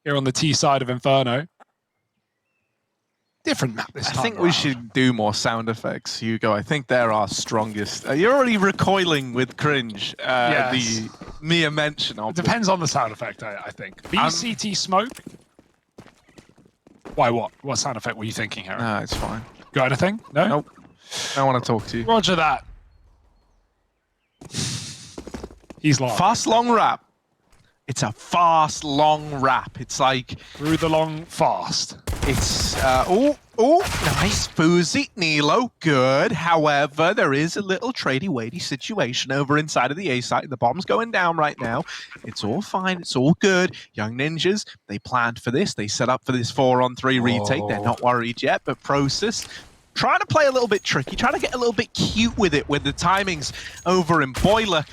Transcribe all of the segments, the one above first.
here on the T side of Inferno. Different map this time. I think we should do more sound effects, Hugo. I think they're our strongest. You're already recoiling with cringe. Yes. The mere mention of it depends on the sound effect, I think. BCT smoke. Why, what? What sound effect were you thinking, Harry? No, it's fine. Got anything? No? Nope. I don't want to talk to you. Roger that. He's long. Fast, long rap. It's a fast, long rap. It's like... Through the long fast. It's, oh, nice. Foozy, Nilo, good. However, there is a little tradey-weighty situation over inside of the A site. The bomb's going down right now. It's all fine. It's all good. Young Ninjas, they planned for this. They set up for this 4-on-3 retake. They're not worried yet, but Process trying to play a little bit tricky, trying to get a little bit cute with it with the timings over in Boiler.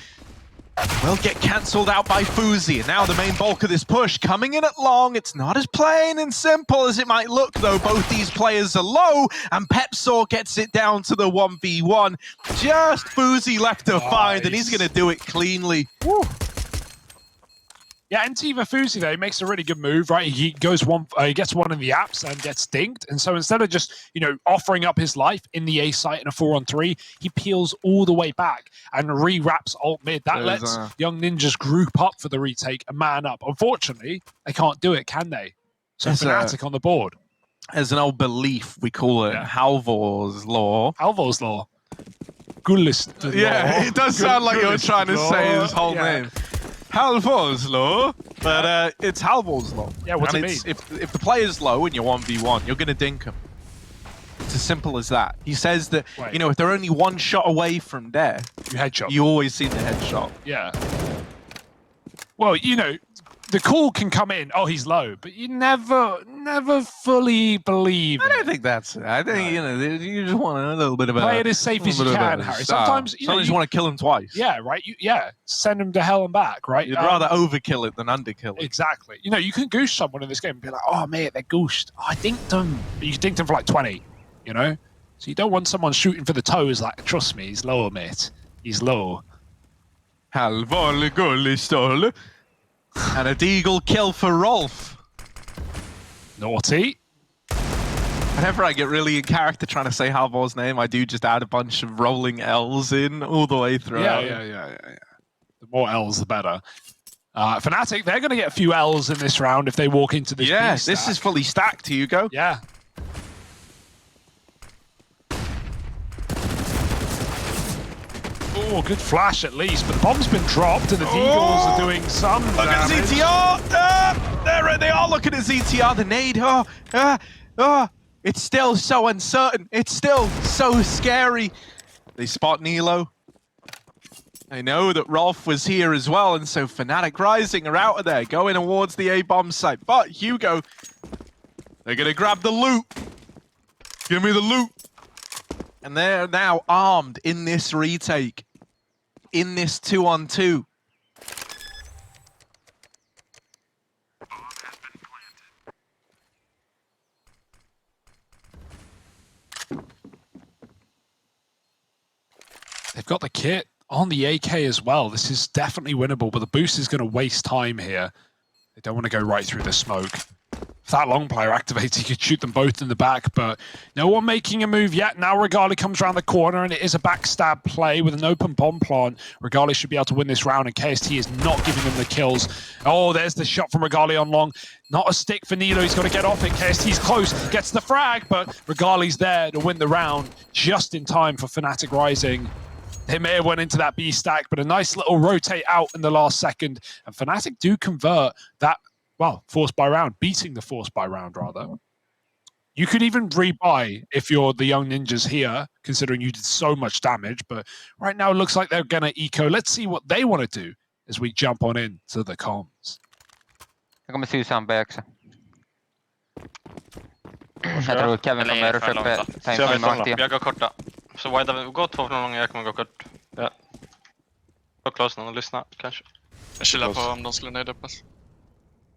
Will get cancelled out by Foozy, and now the main bulk of this push coming in at long. It's not as plain and simple as it might look, though. Both these players are low, and Pepsaw gets it down to the 1v1. Just Foozy left to find, and he's going to do it cleanly. Woo. Yeah, and Tiva Foozy, though, he makes a really good move, right? He goes he gets one in the apps and gets dinked. And so instead of just, offering up his life in the A site in a 4-on-3, he peels all the way back and re-wraps alt mid. That lets Young Ninjas group up for the retake and man up. Unfortunately, they can't do it, can they? So Fnatic on the board. As an old belief, we call it Halvor's Law. Halvor's Law. Gullist Law. Yeah, it does sound like you're trying to say his whole name. Halvor's Law, but it's Halvor's Law. Yeah, what's it mean? If the player's low and you're 1v1, you're going to dink him. It's as simple as that. He says that, if they're only one shot away from death, you always see the headshot. Yeah. Well, the call can come in, oh, he's low, but you never fully believe I don't think that's it. I think, you just want a little bit of play it as safe as you can, Harry. Sometimes you want to kill him twice. Yeah, right? Send him to hell and back, right? You'd rather overkill it than underkill it. Exactly. You can goose someone in this game and be like, oh, mate, they're goosed. Oh, I dinked them. But you dinked them for like 20, So you don't want someone shooting for the toes like, trust me, he's low, mate. He's low. Halvor Gullistol. And a deagle kill for Rolf. Naughty. Whenever I get really in character trying to say Halvor's name, I do just add a bunch of rolling L's in all the way through. Yeah. The more L's, the better. Fnatic, they're going to get a few L's in this round if they walk into this Yes, this is fully stacked, Hugo. Yeah. Oh, good flash at least, but the bomb's been dropped and the Deagles are doing some Look damage. at ZTR! They are looking at ZTR, the nade. It's still so uncertain. It's still so scary. They spot Nilo. They know that Rolf was here as well, and so Fnatic Rising are out of there, going towards the A-bomb site. But Hugo, they're going to grab the loot. Give me the loot. And they're now armed in this retake. In this 2-on-2. They've got the kit on the AK as well. This is definitely winnable, but the boost is going to waste time here. They don't want to go right through the smoke. If that long player activates, he could shoot them both in the back, but no one making a move yet. Now Regali comes around the corner, and it is a backstab play with an open bomb plant. Regali should be able to win this round, and KST is not giving them the kills. Oh, there's the shot from Regali on long. Not a stick for Nilo. He's got to get off it. KST's close, gets the frag, but Regali's there to win the round just in time for Fnatic Rising. They may have went into that B stack, but a nice little rotate out in the last second, and Fnatic do convert that. Well, force by round, beating the force by round, rather. You could even rebuy if you're the Young Ninjas here, considering you did so much damage. But right now, it looks like they're going to eco. Let's see what they want to do as we jump on in to the comms. Jag kommer Susan B också. Jag tror Kevin kommer ruscha upp time. Jag går korta. Så wide, gå 2 från långa, jag kommer gå kort. Ja. Gå close och lyssna, kanske. Jag chillar på om de skulle nöjda upp oss.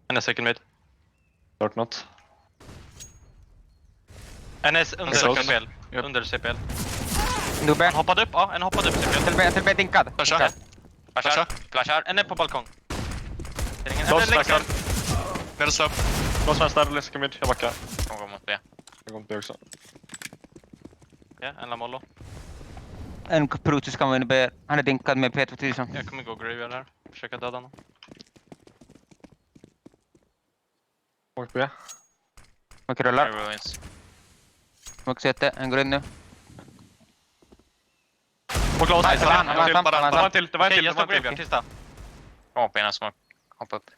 En är second mid. Dark not. En är under CPL. Under CPL. Nubbe. En hoppade upp, ja. En hoppade upp CPL. Till B dinkad. Flashar. En är på balkong. Close, Medelsläpp. Någon som helst där, Linska mid. Jag backar. De går mot B. Jag går mot B också. Ja, en Lamollo. En Protus kan vara inne B. Han är dinkad med P2000. Jag kommer gå graveyard här. Försöka döda honom. Mot B. Och rullar. Ruins. Och CT, en går in nu. Och close. Nej, Det var en till. Det var en Okej, till. jag Det var står graveyard. en till. Tysta. Kom upp innan smoke. Hoppa upp.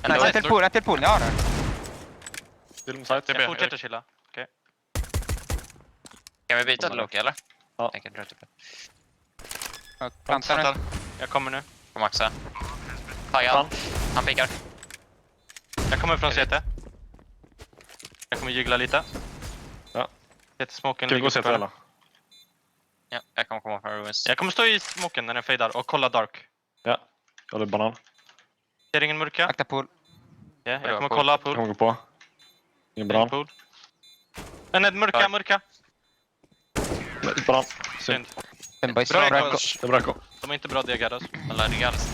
Nej, ett till pool. Ja, där. Till site. Jag fortsätter chilla. Kan vi byta till Loki eller? Ja. Tänker dra typ. Och plantar nu. Jag kommer nu. Kom Maxa. Taggad. Han pikar. Jag kommer från CT. Jag kommer jigla lite. Ja. CT-smoken Kan vi gå och se ligger till på. alla? Ja, jag kommer komma från ruins. Jag kommer stå i smoken när den fejdar och kolla dark. Ja. Jag har banan. Ser ingen mörka? Akta pool. Ja, jag kommer kolla Jag pool. kommer gå på. Ingen banan. Pool. Nej, mörka. Banan. Synd. Den boys. Bra, Bra. Det var Rako. De är inte bra diagades. Eller regals.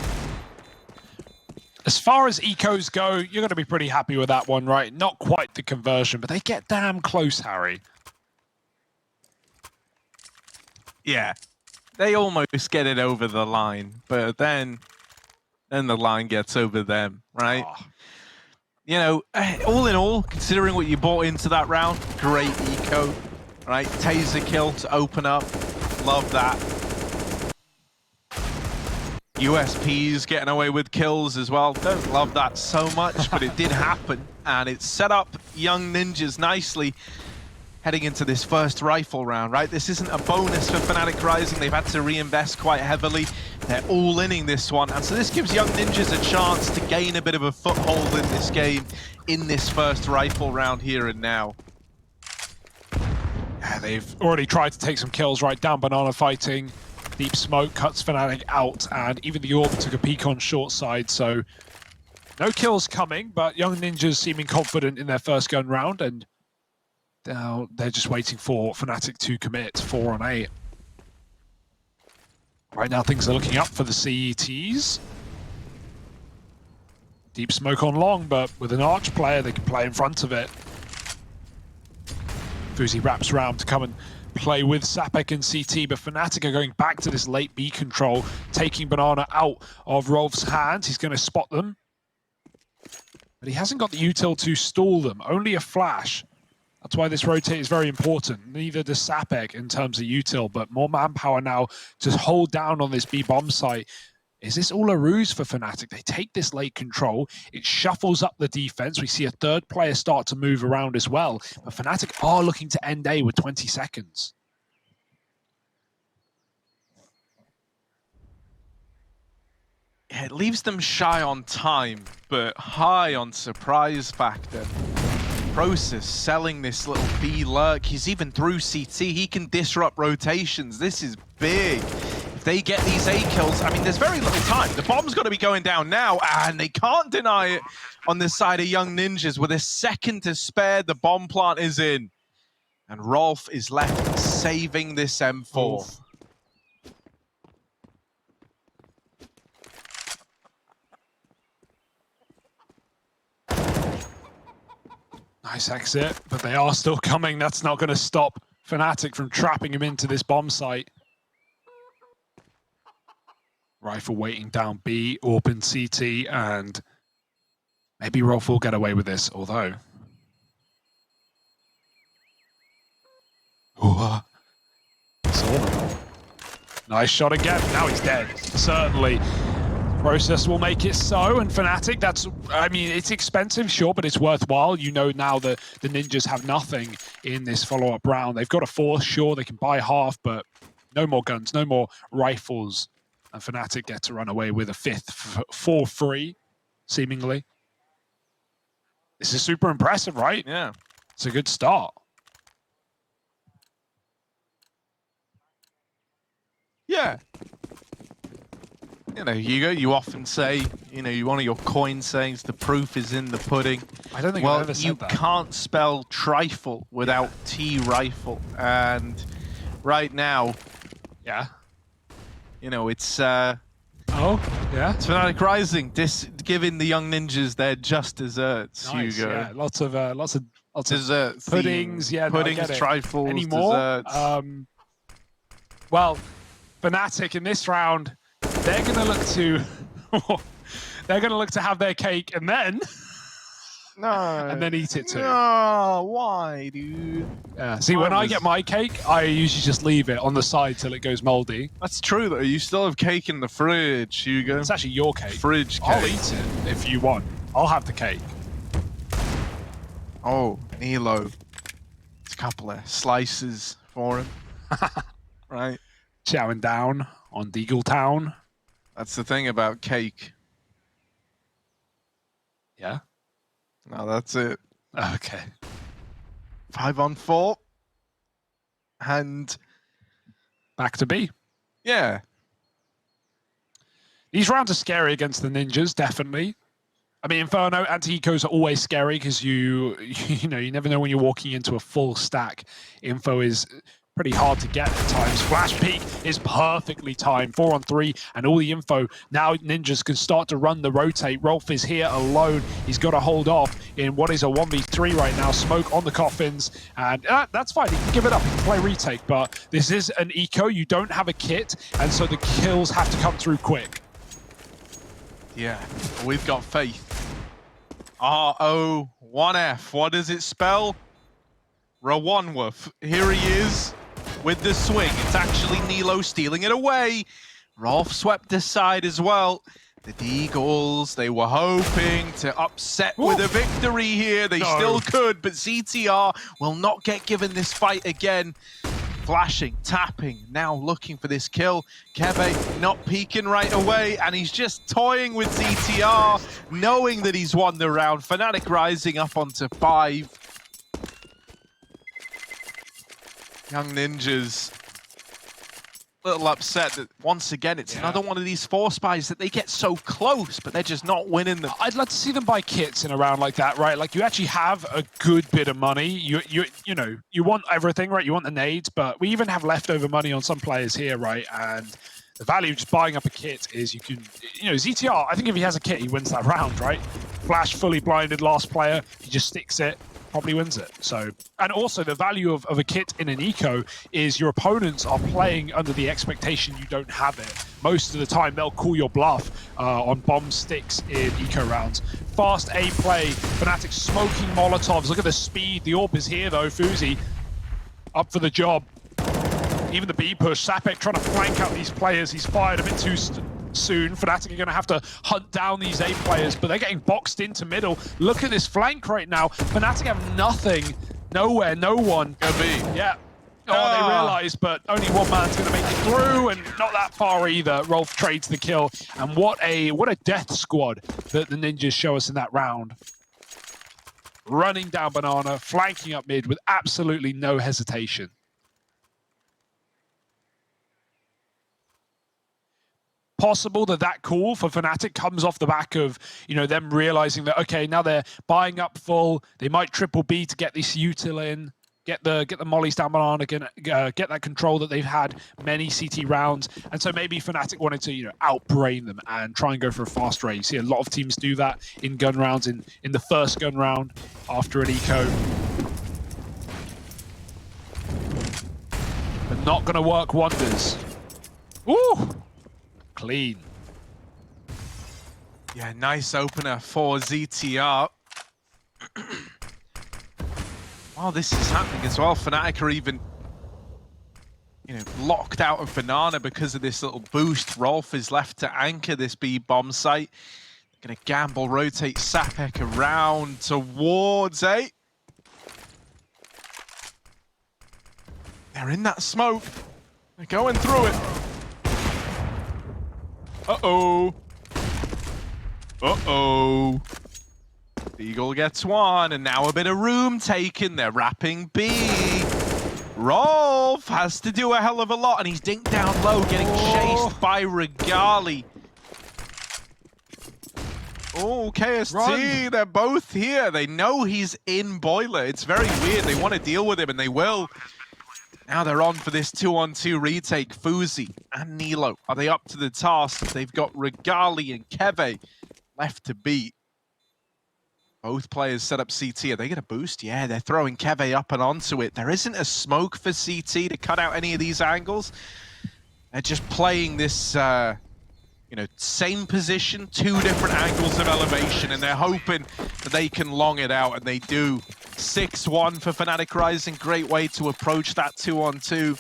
As far as ecos go, you're going to be pretty happy with that one, right? Not quite the conversion, but they get damn close, Harry. Yeah, they almost get it over the line, but then the line gets over them, right? Oh. You know, all in all, considering what you bought into that round, great eco, right? Taser kill to open up, love that. USPs getting away with kills as well, don't love that so much, but it did happen, and it set up young ninjas nicely heading into this first rifle round, right? This isn't a bonus for Fnatic Rising. They've had to reinvest quite heavily. They're all-inning this one. And so this gives young ninjas a chance to gain a bit of a foothold in this game, in this first rifle round here and now. Yeah, they've already tried to take some kills right down. Banana fighting. Deep smoke cuts Fnatic out, and even the Orb took a peek on short side, so no kills coming, but young ninjas seeming confident in their first gun round, and now they're just waiting for Fnatic to commit 4 on 8. Right now things are looking up for the CETs. Deep smoke on long, but with an Arch player they can play in front of it. Fuzi wraps around to come and play with Sapek and CT, but Fnatic are going back to this late B control, taking Banana out of Rolf's hands. He's going to spot them, but he hasn't got the util to stall them, only a flash. That's why this rotate is very important. Neither does Sapek in terms of util, but more manpower now to hold down on this B bomb site. Is this all a ruse for Fnatic? They take this late control, it shuffles up the defense. We see a third player start to move around as well, but Fnatic are looking to end A with 20 seconds. It leaves them shy on time, but high on surprise factor. Process selling this little B lurk. He's even through CT. He can disrupt rotations. This is big. If they get these A kills, I mean, there's very little time. The bomb's got to be going down now, and they can't deny it on the side of young ninjas. With a second to spare, the bomb plant is in. And Rolf is left saving this M4. Nice exit, but they are still coming. That's not going to stop Fnatic from trapping him into this bomb site. Rifle waiting down B, open CT, and maybe Rolf will get away with this, although... Nice shot again. Now he's dead. Certainly. Process will make it so, and Fnatic, that's, I mean, it's expensive, sure, but it's worthwhile. You know now that the Ninjas have nothing in this follow-up round. They've got a force, sure, they can buy half, but no more guns, no more rifles. And Fnatic get to run away with a fifth for free, seemingly. This is super impressive, right? Yeah. It's a good start. Yeah. You know, Hugo, you often say, you know, one of your coin sayings, the proof is in the pudding. I don't think well, I've ever said that. You can't spell trifle without T-rifle. And right now, Yeah. you know, it's... I Oh, yeah. It's Fnatic Rising, giving the young ninjas their just desserts, Nice, Hugo. yeah. Lots of Desserts, puddings, yeah, no, I puddings, get it. trifles, Any more? desserts. Well, Fnatic in this round, they're gonna look to they're gonna look to have their cake and then eat it too. No, why, dude? Yeah. See, when I get my cake, I usually just leave it on the side till it goes moldy. That's true though. You still have cake in the fridge, Hugo. It's actually your cake. Fridge cake. I'll eat it if you want. I'll have the cake. Oh, Nilo. It's a couple of slices for him. Right. Chowing down on Deagle Town. That's the thing about cake. Yeah. No, that's it. Okay. 5 on 4. And Back to B. yeah. These rounds are scary against the ninjas, definitely. I mean, Inferno, anti-ecos are always scary because you never know when you're walking into a full stack. Info is pretty hard to get at times. Flash peek is perfectly timed. 4 on 3 and all the info. Now ninjas can start to run the rotate. Rolf is here alone. He's got to hold off in what is a 1v3 right now. Smoke on the coffins. And that's fine. He can give it up. He can play retake. But this is an eco. You don't have a kit. And so the kills have to come through quick. Yeah. We've got faith. R-O-1-F. What does it spell? Rawanwolf. Here he is with the swing. It's actually Nilo stealing it away. Rolf swept aside as well. The Deagles, they were hoping to upset with a victory here. They still could, but ZTR will not get given this fight again. Flashing, tapping, now looking for this kill. Keve not peeking right away, and he's just toying with ZTR, knowing that he's won the round. Fnatic rising up onto 5. Young ninjas, a little upset that once again it's another one of these 4 spies that they get so close, but they're just not winning them. I'd love to see them buy kits in a round like that, right? Like you actually have a good bit of money. You know, you want everything, right? You want the nades, but we even have leftover money on some players here, right? And the value of just buying up a kit is you can, ZTR, I think if he has a kit, he wins that round, right? Flash fully blinded last player, he just sticks it. Probably wins it. So, and also the value of a kit in an eco is your opponents are playing under the expectation you don't have it. Most of the time they'll call your bluff on bomb sticks in eco rounds. Fast A play, Fnatic smoking Molotovs. Look at the speed. The AWP is here though. Fuzi up for the job. Even the B push. Sapek trying to flank out these players. He's fired a bit too soon. Fnatic are going to have to hunt down these A players, but they're getting boxed into middle. Look at this flank right now. Fnatic have nothing, nowhere, no one. Go B. Yeah. Oh, they realize, but only one man's going to make it through, and not that far either. Rolf trades the kill, and what a death squad that the ninjas show us in that round. Running down Banana, flanking up mid with absolutely no hesitation. Possible that call for Fnatic comes off the back of, them realizing that, okay, now they're buying up full. They might triple B to get this util in, get the mollies down Banana, get that control that they've had many CT rounds. And so maybe Fnatic wanted to, outbrain them and try and go for a fast raid. You see a lot of teams do that in gun rounds, in the first gun round after an eco. But not going to work wonders. Ooh! Clean. Yeah, nice opener for ZTR. While this is happening as well, Fnatic are even, locked out of Banana because of this little boost. Rolf is left to anchor this B bomb site. They're going to gamble, rotate Sapek around towards A. They're in that smoke. They're going through it. Uh-oh. Uh-oh. Eagle gets one, and now a bit of room taken. They're wrapping B. Rolf has to do a hell of a lot, and he's dinked down low, getting chased by Regali. Oh, KST, they're both here. They know he's in Boiler. It's very weird. They want to deal with him, and they will. Now they're on for this 2-on-2 retake. Fuzi and Nilo, are they up to the task? They've got Regali and Keve left to beat. Both players set up CT. Are they going to boost? Yeah, they're throwing Keve up and onto it. There isn't a smoke for CT to cut out any of these angles. They're just playing this, same position, 2 different angles of elevation, and they're hoping that they can long it out, and they do. 6-1 for Fnatic Rising. Great way to approach that 2-on-2.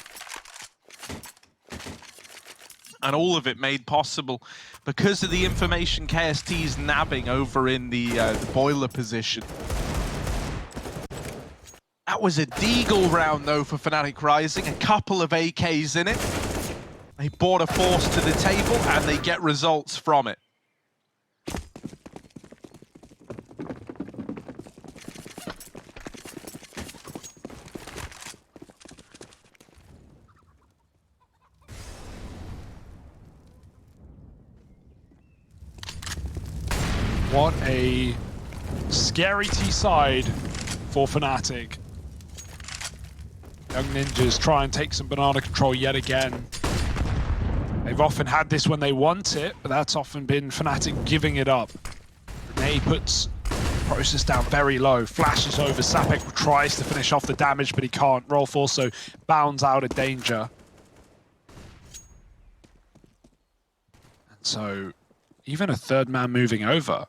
And all of it made possible because of the information KST's nabbing over in the boiler position. That was a deagle round, though, for Fnatic Rising. A couple of AKs in it. They brought a force to the table, and they get results from it. What a scary T-side for Fnatic. Young Ninjas try and take some banana control yet again. They've often had this when they want it, but that's often been Fnatic giving it up. Renee puts Process down very low, flashes over, Sapek tries to finish off the damage, but he can't. Rolf also bounds out of danger. And so, even a third man moving over.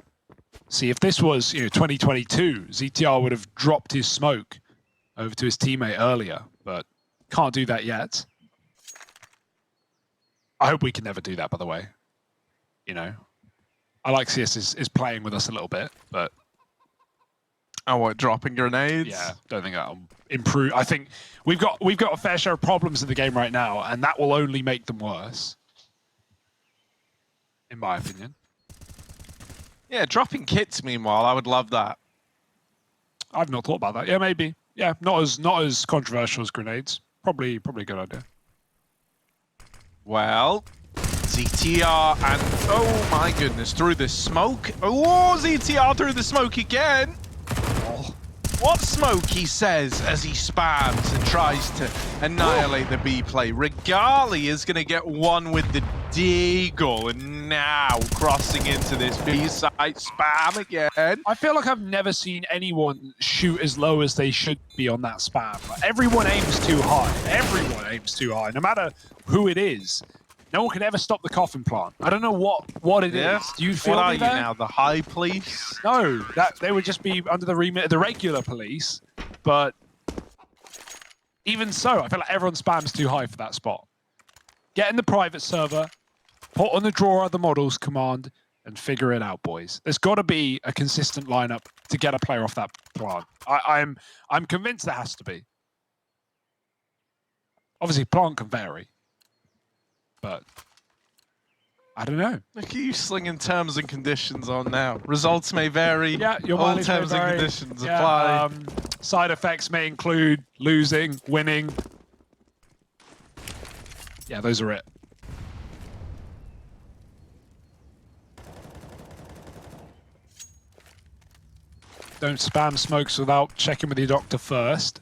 See, if this was 2022, ZTR would have dropped his smoke over to his teammate earlier, but can't do that yet. I hope we can never do that, by the way. I like CS is playing with us a little bit, but... Oh, what, dropping grenades? Yeah, don't think that'll improve. I think we've got a fair share of problems in the game right now, and that will only make them worse. In my opinion. Yeah, dropping kits, meanwhile, I would love that. I've not thought about that. Yeah, maybe. Yeah, not as controversial as grenades. Probably a good idea. Well, ZTR and... Oh my goodness, through the smoke. Oh, ZTR through the smoke again. Oh, what smoke, he says, as he spams and tries to annihilate the B play. Regali is going to get one with the deagle, and now crossing into this B side, spam again. I feel like I've never seen anyone shoot as low as they should be on that spam. Like, everyone aims too high. Everyone aims too high, no matter who it is. No one can ever stop the coffin plant. I don't know what it is. Do you feel what are me you there? now, the high police? No, that they would just be under the remit of the regular police. But even so, I feel like everyone spams too high for that spot. Get in the private server, put on the draw other models command, and figure it out, boys. There's got to be a consistent lineup to get a player off that plant. I'm convinced there has to be. Obviously, plant can vary. But I don't know. Look at you slinging terms and conditions on now. Results may vary. Yeah, your all mileage terms may and vary. conditions Yeah, apply. Side effects may include losing, winning. Yeah, those are it. Don't spam smokes without checking with your doctor first.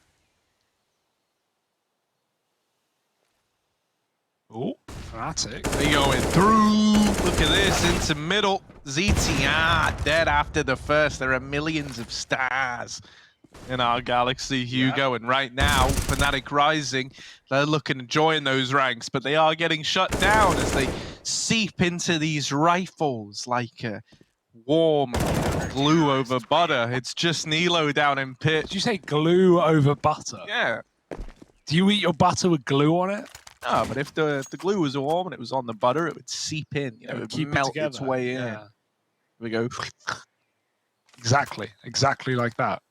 Oh, Fnatic. They going through. Look at this, into middle. ZTR dead after the first. There are millions of stars in our galaxy, Hugo. Yeah. And right now, Fnatic Rising, they're looking to join those ranks, but they are getting shut down as they seep into these rifles like a warm glue over butter. It's just Nilo down in pit. Did you say glue over butter? Yeah. Do you eat your butter with glue on it? No, but if the glue was warm and it was on the butter, it would seep in. It would keep melt it its way in. Yeah. We go. Exactly like that.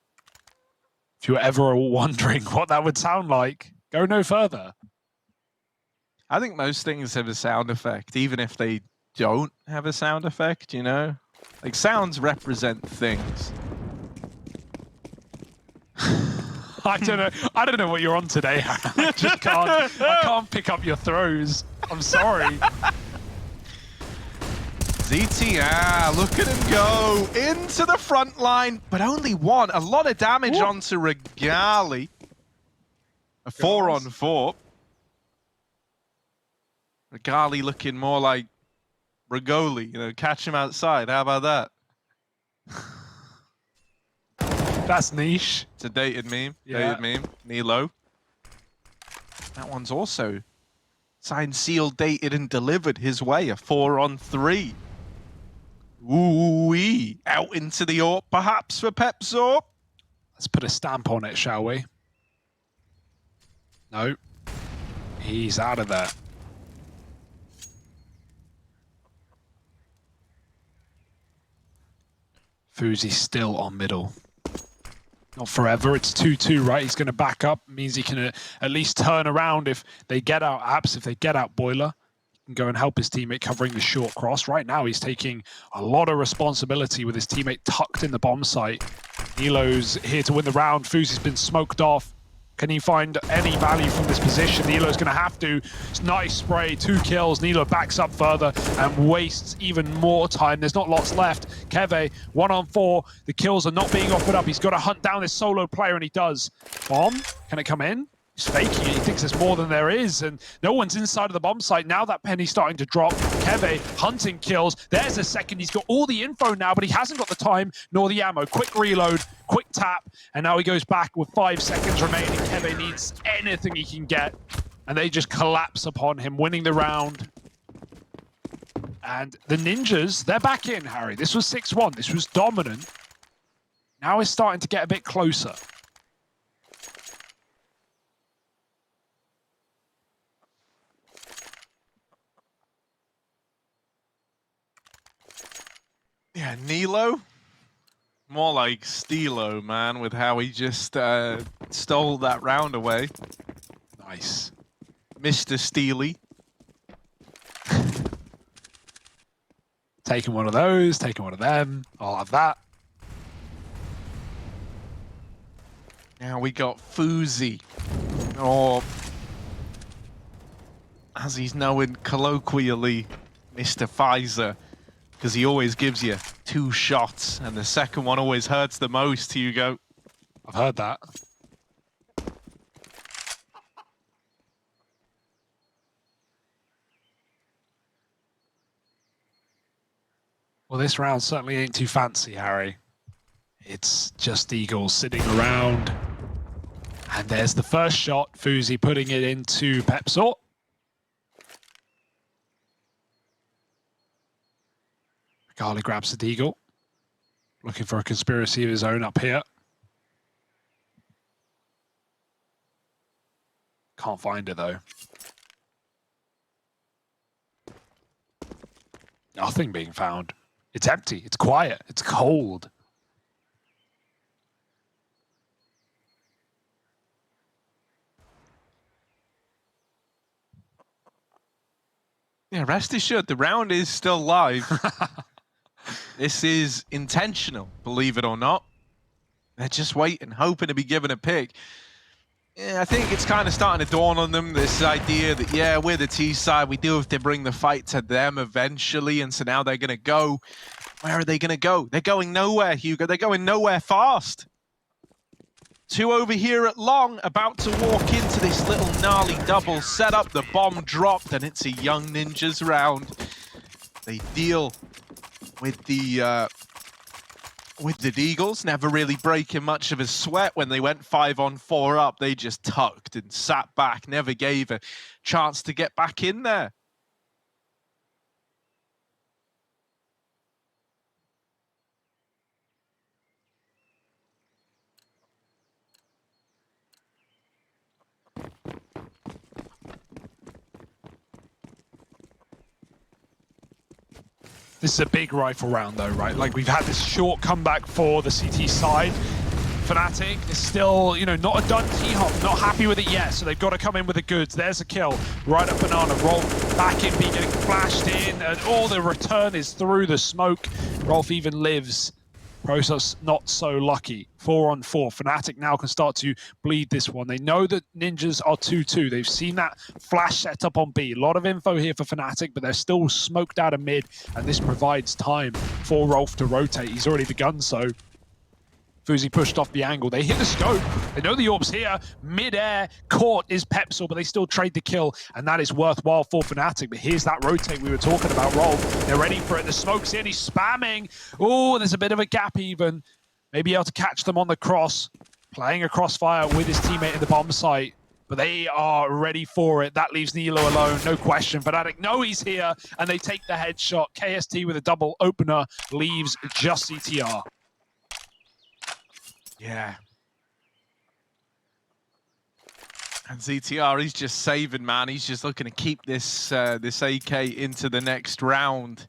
If you were ever wondering what that would sound like, go no further. I think most things have a sound effect, even if they don't have a sound effect, Like, sounds represent things. I don't know what you're on today, Hannah. I just can't pick up your throws. I'm sorry. ZTR, look at him go into the front line, but only one. A lot of damage onto Regali. A 4-on-4. Regali looking more like Regoli, you know, catch him outside. How about that? That's niche. It's a dated meme. Yeah. Dated meme. Nilo. That one's also signed, sealed, dated, and delivered his way. A 4-on-3. Ooh-wee. Out into the AWP, perhaps, for Pepzor. Let's put a stamp on it, shall we? No. He's out of there. Fuzi's still on middle. Not forever, it's 2-2, right? He's going to back up, means he can at least turn around if they get out Apps, if they get out Boiler. He can go and help his teammate covering the short cross. Right now, he's taking a lot of responsibility with his teammate tucked in the bomb site. Nilo's here to win the round. Fuzi's been smoked off. Can he find any value from this position? Nilo's going to have to. It's nice spray, 2 kills. Nilo backs up further and wastes even more time. There's not lots left. Keve, 1-on-4. The kills are not being offered up. He's got to hunt down this solo player, and he does. Bomb, can it come in? He's faking it. He thinks there's more than there is, and no one's inside of the bomb site. Now that penny's starting to drop. Keve hunting kills. There's a second. He's got all the info now, but he hasn't got the time nor the ammo. Quick reload, quick tap, and now he goes back with 5 seconds remaining. Keve needs anything he can get, and they just collapse upon him, winning the round. And the Ninjas, they're back in, Harry. This was 6-1. This was dominant. Now it's starting to get a bit closer. Yeah, Nilo. More like Steelo, man, with how he just stole that round away. Nice. Mr. Steely. Taking one of those, taking one of them. I'll have that. Now we got Fuzi, or as he's known colloquially, Mr. Pfizer, because he always gives you 2 shots, and the second one always hurts the most, Hugo. I've heard that. Well, this round certainly ain't too fancy, Harry. It's just Eagles sitting around. And there's the first shot. Fuzi putting it into Pepzor. Regali grabs the Deagle. Looking for a conspiracy of his own up here. Can't find it, though. Nothing being found. It's empty. It's quiet. It's cold. Yeah, rest assured, the round is still live. This is intentional, believe it or not. They're just waiting, hoping to be given a pick. Yeah, I think it's kind of starting to dawn on them, this idea that, yeah, we're the T side. We do have to bring the fight to them eventually. And so now they're going to go. Where are they going to go? They're going nowhere, Hugo. They're going nowhere fast. 2 over here at long, about to walk into this little gnarly double setup. The bomb dropped, and it's a Young Ninjas round. They deal with the Deagles, never really breaking much of a sweat. When they went 5-on-4 up, they just tucked and sat back, never gave a chance to get back in there. This is a big rifle round, though, right? Like, we've had this short comeback for the CT side. Fnatic is still, you know, not a done T-hop, not happy with it yet, so they've got to come in with the goods. There's a kill, right up Banana, Rolf back in, B getting flashed in, and all the return is through the smoke. Rolf even lives. Process not so lucky. 4-on-4. Fnatic now can start to bleed this one. They know that Ninjas are 2-2. They've seen that flash set up on B. A lot of info here for Fnatic, but they're still smoked out of mid, and this provides time for Rolf to rotate. He's already begun so. Fuzi pushed off the angle. They hit the scope. They know the orb's here. Mid-air, caught is Pepsil, but they still trade the kill, and that is worthwhile for Fnatic. But here's that rotate we were talking about, Roll. They're ready for it. The smoke's in. He's spamming. Oh, there's a bit of a gap even. Maybe able to catch them on the cross. Playing a crossfire with his teammate in the bomb site. But they are ready for it. That leaves Nilo alone, no question. Fnatic know he's here, and they take the headshot. KST with a double opener leaves just CTR. Yeah. And ZTR, he's just saving, man. He's just looking to keep this this AK into the next round.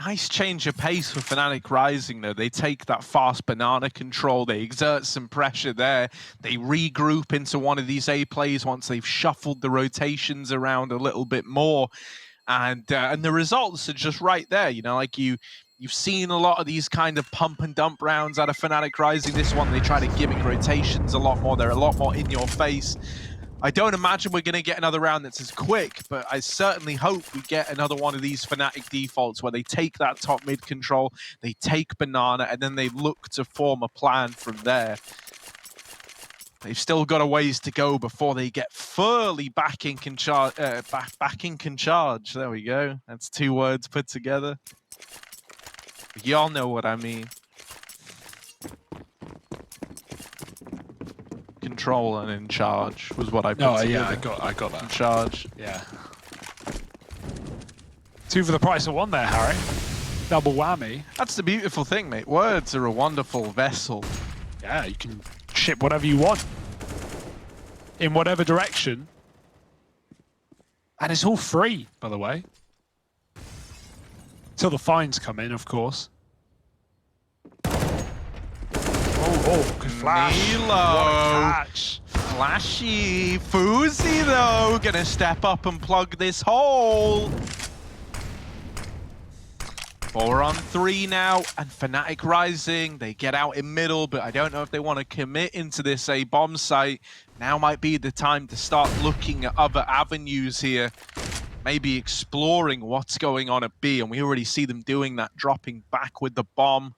Nice change of pace for Fnatic Rising, though. They take that fast banana control. They exert some pressure there. They regroup into one of these A plays once they've shuffled the rotations around a little bit more. And the results are just right there. You know, like you've seen a lot of these kind of pump and dump rounds out of Fnatic Rising. This one, they try to gimmick rotations a lot more. They're a lot more in your face. I don't imagine we're going to get another round that's as quick, but I certainly hope we get another one of these Fnatic defaults where they take that top mid control, they take banana, and then they look to form a plan from there. They've still got a ways to go before they get fully back in charge. There we go. That's 2 words put together. Y'all know what I mean. Control and in charge was what I put together. Yeah, I got that. In charge. Yeah. 2 for the price of 1 there, Harry. Double whammy. That's the beautiful thing, mate. Words are a wonderful vessel. Yeah, you can ship whatever you want. In whatever direction. And it's all free, by the way. Till the fines come in, of course. Oh, good flash. Nilo. What a catch. Flashy. Fuzi, though, gonna step up and plug this hole. 4 on 3 now, and Fnatic Rising. They get out in middle, but I don't know if they want to commit into this A bomb site. Now might be the time to start looking at other avenues here. Maybe exploring what's going on at B, and we already see them doing that, dropping back with the bomb.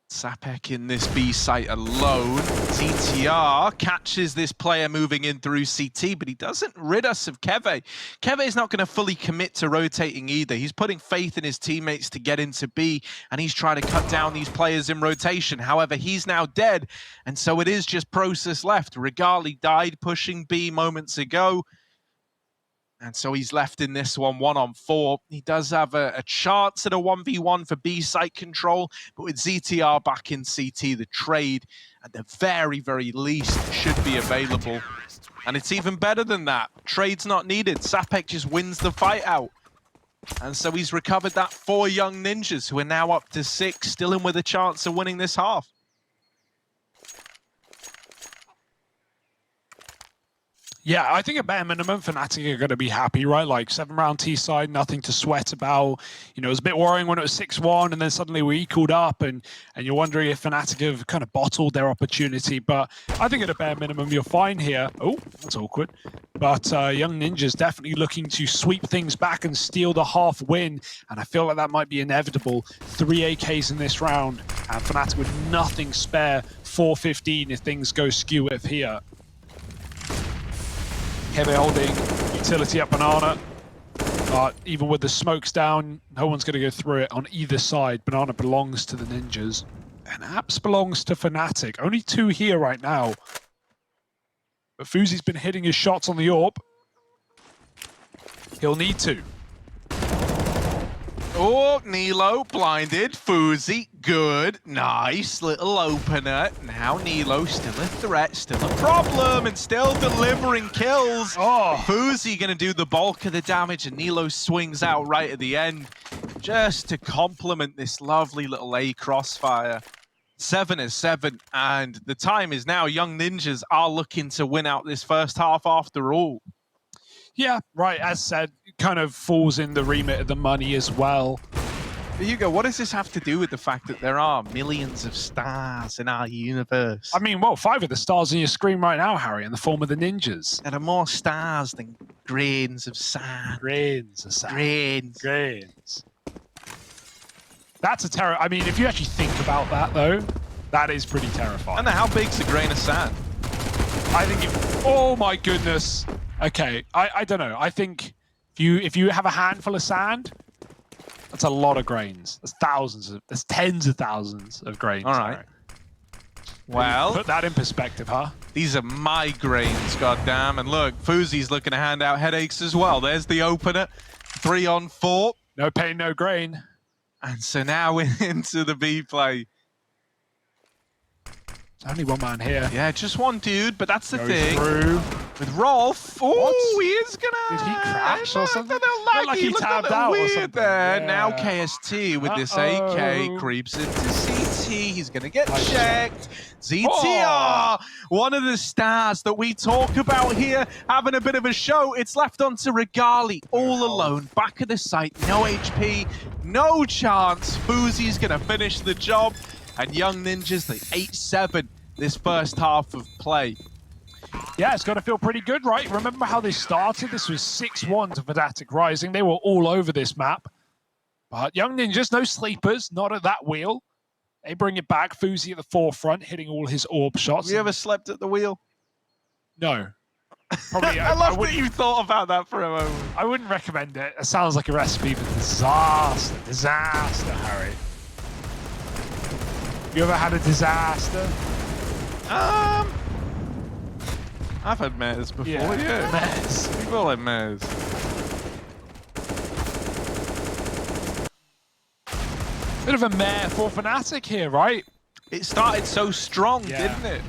Sapek in this B site alone. ZTR catches this player moving in through CT, but he doesn't rid us of Keve. Keve is not going to fully commit to rotating either. He's putting faith in his teammates to get into B, and he's trying to cut down these players in rotation. However, he's now dead, and so it is just Process left. Regali died pushing B moments ago. And so he's left in this one, 1 on 4. He does have a chance at a 1v1 for B site control, but with ZTR back in CT, the trade at the very, very least should be available. And it's even better than that. Trade's not needed. Sapek just wins the fight out. And so he's recovered that 4 young ninjas who are now up to 6, still in with a chance of winning this half. Yeah, I think at bare minimum, Fnatic are going to be happy, right? Like 7-round T-side, nothing to sweat about. You know, it was a bit worrying when it was 6-1, and then suddenly we equaled up, and you're wondering if Fnatic have kind of bottled their opportunity. But I think at a bare minimum, you're fine here. Oh, that's awkward. But Young Ninja's definitely looking to sweep things back and steal the half win, and I feel like that might be inevitable. 3 AKs in this round, and Fnatic with nothing spare, 4-15 if things go skew with here. Keve holding utility up banana. Even with the smokes down, no one's going to go through it on either side. Banana belongs to the ninjas. And Apps belongs to Fnatic. Only 2 here right now. But Fuzi's been hitting his shots on the AWP. He'll need to. Oh, Nilo blinded. Fuzi, good. Nice little opener. Now Nilo still a threat, still a problem, and still delivering kills. Oh. Fuzi going to do the bulk of the damage, and Nilo swings out right at the end just to complement this lovely little A crossfire. 7-7, and the time is now. Young Ninjas are looking to win out this first half after all. Yeah, right, as said, kind of falls in the remit of the money as well. Hugo, what does this have to do with the fact that there are millions of stars in our universe? I mean, well, 5 of the stars on your screen right now, Harry, in the form of the ninjas. There are more stars than grains of sand. Grains of sand. Grains. Grains. That's a terror. I mean, if you actually think about that, though, that is pretty terrifying. I don't know how big's a grain of sand. I think if... Oh, my goodness. Okay, I don't know. I think if you have a handful of sand, that's a lot of grains. There's tens of thousands of grains. All right. Harry. Well, Put that in perspective, huh? these are my grains, goddamn. And look, Fuzi's looking to hand out headaches as well. There's the opener. 3 on 4. No pain, no grain. And so now we're into the B play. There's only one man here. Yeah, just one dude, but that's the Goes thing. through. With Rolf. Oh, What? he is gonna... Did he crash or something? Looked a little Looked like he looked a tabbed little out or weird something. there. Yeah. Now KST with this AK creeps into CT. He's gonna get Nice checked. ZTR, one of the stars that we talk about here, having a bit of a show. It's left onto Regali, all alone, back of the site, no HP, no chance. Fuzi's gonna finish the job, and Young Ninjas, the 8-7 this first half of play. Yeah, it's got to feel pretty good, right? Remember how they started? This was 6-1 to Fnatic Rising. They were all over this map. But Young Ninjas, no sleepers, not at that wheel. They bring it back. Fuzi at the forefront, hitting all his orb shots. Have you ever slept at the wheel? No. Probably. I love that you thought about that for a moment. I wouldn't recommend it. It sounds like a recipe for disaster. Disaster, Harry. You ever had a disaster? I've had mares before, yeah. Mess. We've all had mares. Bit of a mare for Fnatic here, right? It started so strong, Yeah. didn't it?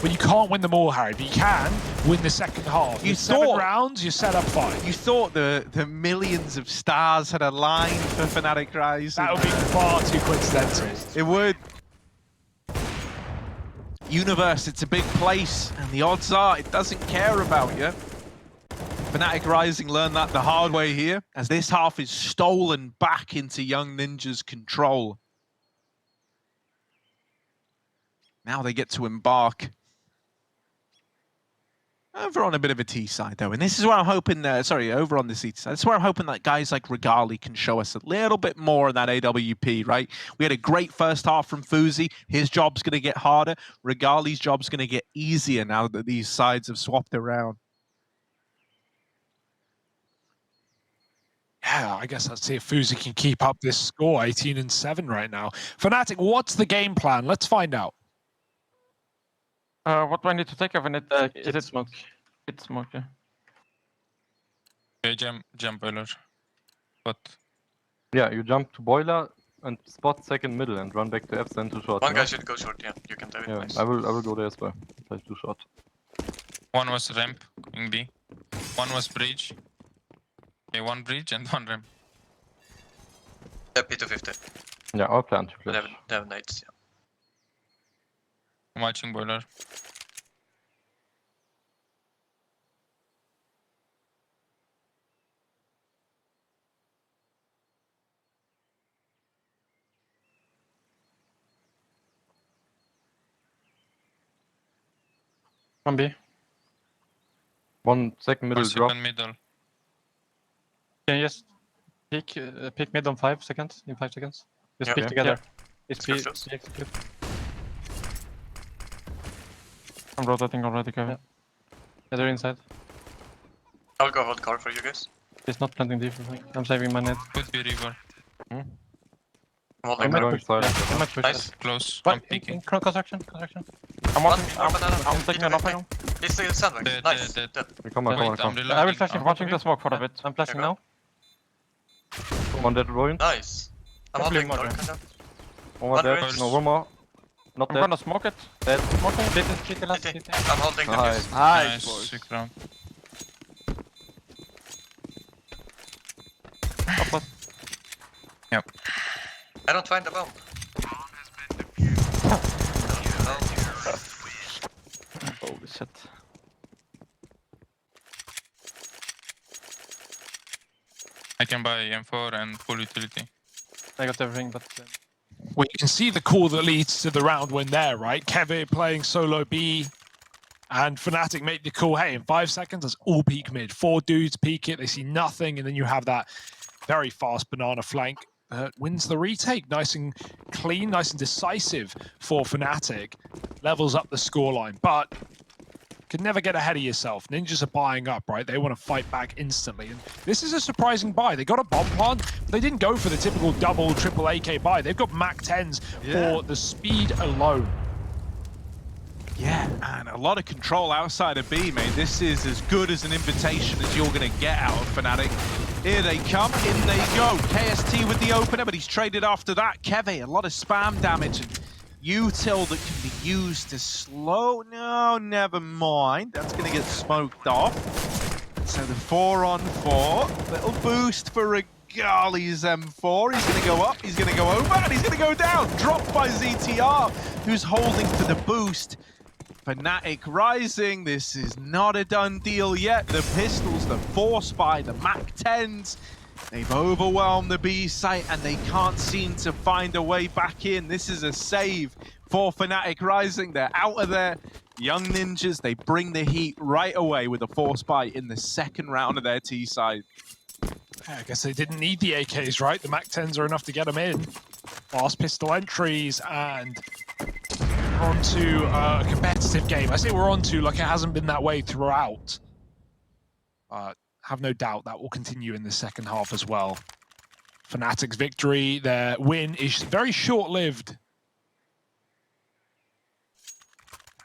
Well, you can't win them all, Harry, but you can win the second half. You With 7 thought- rounds, you're set up fine. You thought the millions of stars had aligned for Fnatic Rising. That would be far too coincidental. It would. Universe, it's a big place, and the odds are it doesn't care about you. Fnatic Rising learned that the hard way here, as this half is stolen back into Young Ninja's control. Now they get to embark over on a bit of a T side, though. And this is where I'm hoping, over on the C side. This is where I'm hoping that guys like Regali can show us a little bit more in that AWP, right? We had a great first half from Fuzi. His job's going to get harder. Regali's job's going to get easier now that these sides have swapped around. Yeah, I guess let's see if Fuzi can keep up this score, 18-7 right now. Fnatic, what's the game plan? Let's find out. What do I need to take of it? Is it smoke? It's smoke, yeah. Okay, jump boiler. But Yeah, you jump to boiler and spot second middle and run back to F, then to short. One guy no? should go short, yeah. You can do it, Yeah, nice. I will go there as well. Play too short. one was ramp in B. One was bridge. Okay, one bridge and one ramp. P250. Yeah, I'll plan to They flash. have nades, yeah. I'm watching boiler. One B. 1 second middle One drop. second middle. Can you just pick mid on 5 seconds? In 5 seconds? Just Yeah. pick Yeah. together. It's Good P shots. execute. I'm rotating already, Kevin. Yeah, they're inside. I'll go hold car for you guys. He's not planting deep. I think. I'm saving my net. Could be river. I'm I'm holding might car. going push. side. Yeah, I might push. Nice. Close. What? I'm peeking. Construction. I'm One, watching. one banana. I'm taking an off right now. He's still sandwich. Dead, Nice. dead, Dead. Come on, Yeah. come on, Wait, come I'm on. reloading. I will flash. I'm watching the smoke for a bit. I'm flashing Okay. now. One dead ruined. Nice. I'm Hopefully holding more, car. yeah. Kind of. One more One dead. range. No, one more. Not I'm dead. gonna smoke it. Dead. Smoking. CT last. CT. CT. I'm holding the Nice. fuse. Nice. boys. Sick round. Upward. I don't find the bomb. Holy shit. I can buy M4 and full utility. I got everything, but Well, you can see the call that leads to the round win there, right? Kevin playing solo B, and Fnatic make the call, hey, in 5 seconds, let's all peek mid. 4 dudes peek it, they see nothing, and then you have that very fast banana flank that wins the retake. Nice and clean, nice and decisive for Fnatic. Levels up the scoreline, but could never get ahead of yourself. Ninjas are buying up, right? They want to fight back instantly. And this is a surprising buy. They got a bomb plant, but they didn't go for the typical double, triple AK buy. They've got Mac 10s for the speed alone. Yeah, and a lot of control outside of B, mate. This is as good as an invitation as you're going to get out of Fnatic. Here they come, in they go. KST with the opener, but he's traded after that. Keve, a lot of spam damage. And util that can be used to slow. No, never mind. That's going to get smoked off. So the 4-on-4. Little boost for Regali's M4. He's going to go up, he's going to go over, and he's going to go down. Dropped by ZTR, who's holding for the boost. Fnatic rising. This is not a done deal yet. The pistols, the force by the Mac 10s. They've overwhelmed the B site and they can't seem to find a way back in. This is a save for Fnatic rising. They're out of there. Young Ninjas, they bring the heat right away with a force buy in the second round of their T side. I guess they didn't need the AKs, right? The Mac 10s are enough to get them in. Fast pistol entries, and we're on to a competitive game. I say we're on to, like it hasn't been that way throughout. Have no doubt that will continue in the second half as well. Fnatic's victory, their win is very short-lived.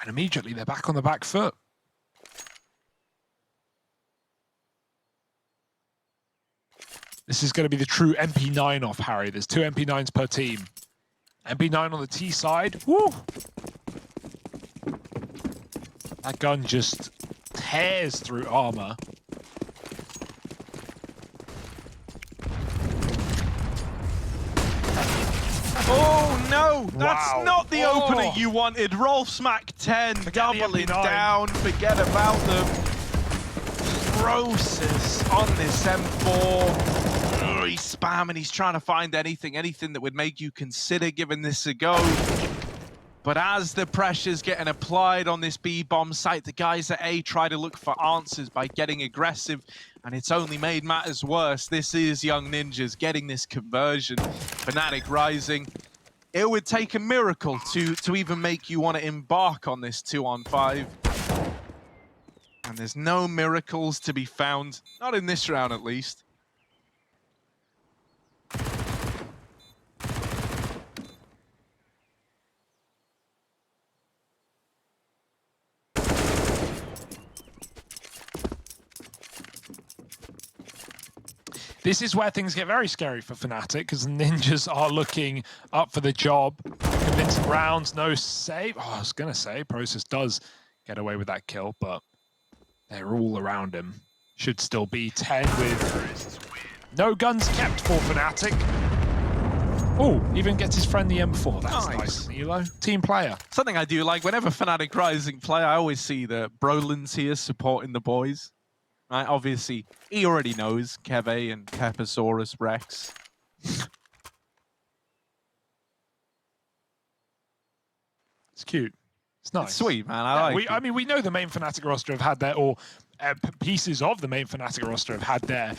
And immediately they're back on the back foot. This is going to be the true MP9 off, Harry. There's 2 MP9s per team. MP9 on the T side. Woo! That gun just tears through armor. Oh no, that's Wow. not the Oh. opener you wanted. Rolf's Mac 10 Forget the doubling MP9. down. Forget about the process on this M4. Oh, he's spamming, he's trying to find anything that would make you consider giving this a go. But as the pressure's getting applied on this B-bomb site, the guys at A try to look for answers by getting aggressive, and it's only made matters worse. This is Young Ninjas getting this conversion. Fnatic rising. It would take a miracle to even make you want to embark on this 2-on-5. And there's no miracles to be found, not in this round at least. This is where things get very scary for Fnatic, because the Ninjas are looking up for the job. Convincing rounds, no save. Oh, I was going to say, Process does get away with that kill, but they're all around him. Should still be 10 with no guns kept for Fnatic. Oh, even gets his friend the M4. That's nice, Nilo. Team player. Something I do like, whenever Fnatic Rising play, I always see the Brolin's here supporting the boys. Right, obviously, he already knows Keve and Peppersaurus Rex. It's cute. It's nice. It's sweet, man. I like it. I mean, we know the main Fnatic roster have had their, or pieces of the main Fnatic roster have had their,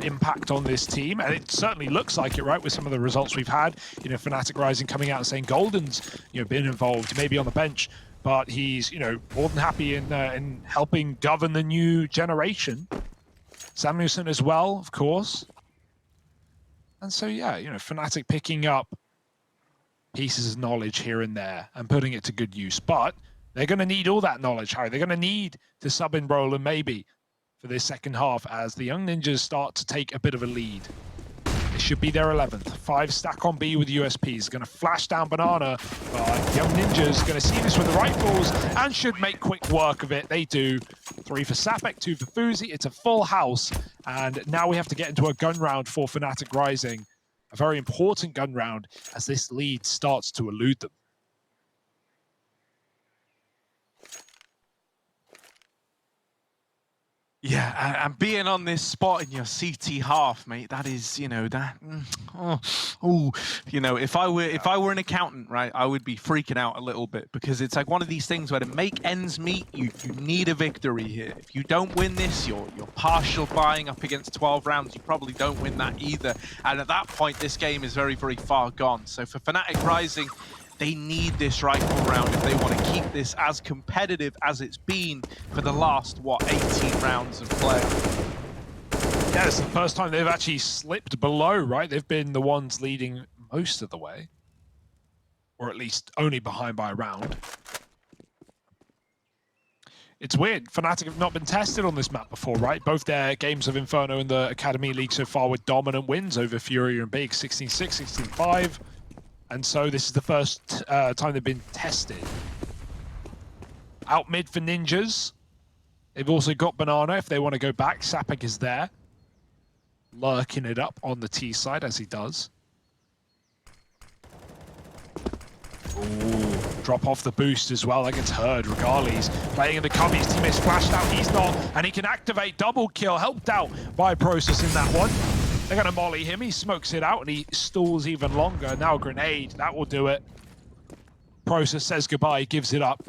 impact on this team, and it certainly looks like it, right? With some of the results we've had, Fnatic Rising coming out and saying Golden's, been involved, maybe on the bench, but he's, more than happy in helping govern the new generation. Samuelson as well, of course. And so, yeah, Fnatic picking up pieces of knowledge here and there and putting it to good use. But they're going to need all that knowledge, Harry. They're going to need to sub in Brolin maybe for this second half as the Young Ninjas start to take a bit of a lead. This should be their 11th. 5 stack on B with USPs. Going to flash down Banana, but Young Ninjas going to see this with the rifles and should make quick work of it. They do. 3 for Sapek, 2 for Fuzi. It's a full house. And now we have to get into a gun round for Fnatic Rising. A very important gun round as this lead starts to elude them. Yeah, and being on this spot in your CT half, mate, that is, you know, that. You know, if I were an accountant, right, I would be freaking out a little bit because it's like one of these things where to make ends meet, you need a victory here. If you don't win this, you're partial buying up against 12 rounds. You probably don't win that either. And at that point, this game is very, very far gone. So for Fnatic Rising, they need this rifle round if they want to keep this as competitive as it's been for the last, what, 18 rounds of play. Yeah, it's the first time they've actually slipped below, right? They've been the ones leading most of the way. Or at least only behind by a round. It's weird. Fnatic have not been tested on this map before, right? Both their games of Inferno in the Academy League so far with dominant wins over Fury and Big, 16-6, 16-5. And so this is the first time they've been tested. Out mid for Ninjas. They've also got Banana if they want to go back. Sapek is there. Lurking it up on the T side as he does. Ooh, drop off the boost as well. That gets heard. Regardless, playing in the cover. His teammate's flashed out. He's not. And he can activate double kill. Helped out by Process in that one. They're going to molly him. He smokes it out and he stalls even longer. Now a grenade. That will do it. Process says goodbye. He gives it up.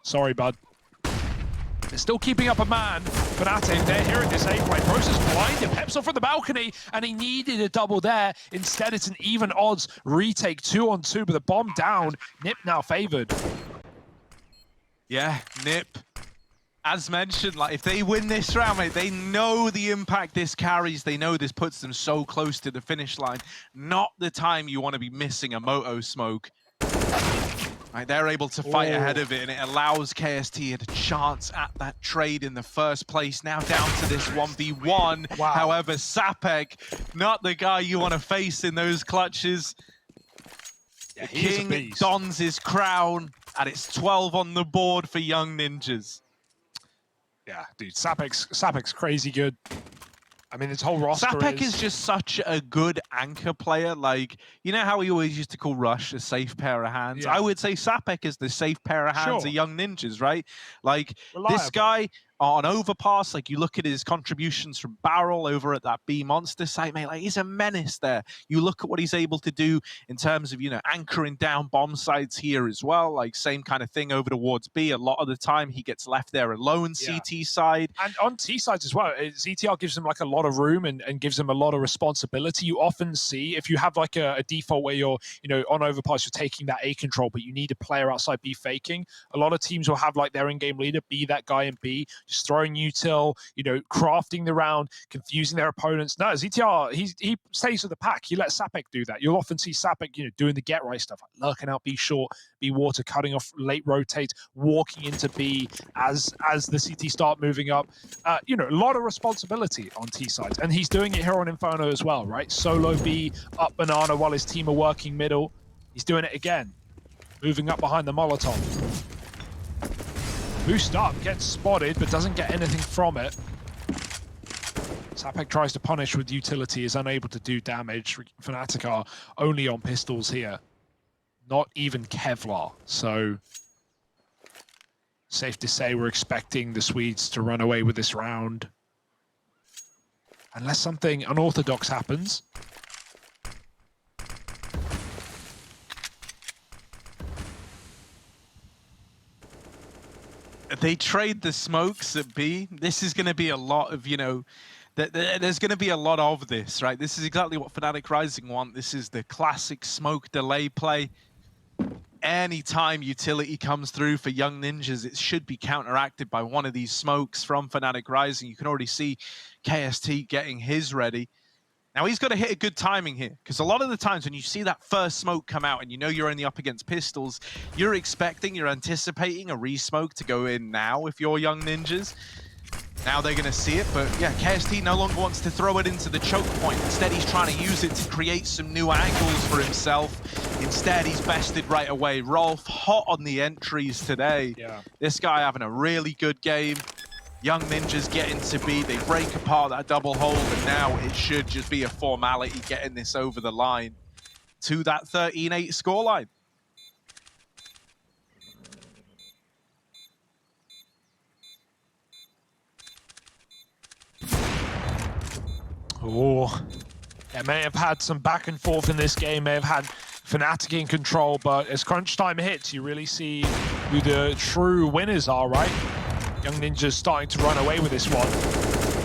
Sorry, bud. They're still keeping up a man. Fnatic, they're hearing this A play. Process blinded. Pepsel from the balcony, and he needed a double there. Instead, it's an even odds retake 2-on-2, but the bomb down. Nip now favored. Yeah, Nip. As mentioned, like if they win this round, mate, they know the impact this carries. They know this puts them so close to the finish line. Not the time you want to be missing a Moto smoke. Right, they're able to fight ahead of it, and it allows KST a chance at that trade in the first place. Now down to this 1v1. Wow. However, Sapek, not the guy you want to face in those clutches. Yeah, The he's a king beast. dons his crown, and it's 12 on the board for Young Ninjas. Yeah, dude, Sapek's crazy good. I mean, this whole roster Sapek is just such a good anchor player. Like, you know how we always used to call Rush a safe pair of hands? Yeah. I would say Sapek is the safe pair of hands Sure. of Young Ninjas, right? Like, Reliable. this guy on Overpass, like, you look at his contributions from Barrel over at that B Monster site, mate, like, he's a menace there. You look at what he's able to do in terms of, you know, anchoring down bomb sites here as well. Like, same kind of thing over towards B. A lot of the time, he gets left there alone, Yeah. CT side. And on T sides as well, ZTR gives them like a lot of room and gives them a lot of responsibility. You often see if you have like a default where you're, you know, on Overpass, you're taking that A control, but you need a player outside B faking. A lot of teams will have like their in-game leader be that guy in B, just throwing util, you know, crafting the round, confusing their opponents. No, ZTR, he stays with the pack. He lets Sapek do that. You'll often see Sapek, you know, doing the get right stuff, like lurking out B short, B water, cutting off late rotate, walking into B as the CT start moving up. You know, a lot of responsibility on T sides, and he's doing it here on Inferno as well, right? Solo B up Banana while his team are working middle. He's doing it again, moving up behind the Molotov. Boost up, gets spotted, but doesn't get anything from it. Sapek tries to punish with utility, is unable to do damage. Fnatic are only on pistols here. Not even Kevlar, so safe to say we're expecting the Swedes to run away with this round. Unless something unorthodox happens. They trade the smokes at B. This is going to be a lot of, you know, there's going to be a lot of this, right? This is exactly what Fnatic Rising want. This is the classic smoke delay play. Anytime utility comes through for Young Ninjas, it should be counteracted by one of these smokes from Fnatic Rising. You can already see KST getting his ready. Now, he's got to hit a good timing here, because a lot of the times when you see that first smoke come out and you know you're only up against pistols, you're anticipating a re-smoke to go in now if you're Young Ninjas. Now they're going to see it, but yeah, KST no longer wants to throw it into the choke point. Instead, he's trying to use it to create some new angles for himself. Instead, he's bested right away. Rolf, hot on the entries today. Yeah. This guy having a really good game. Young Ninjas get into B, they break apart that double hold, and now it should just be a formality getting this over the line to that 13-8 scoreline. Oh, they may have had some back and forth in this game, may have had Fnatic in control, but as crunch time hits, you really see who the true winners are, right? Young Ninja's starting to run away with this one.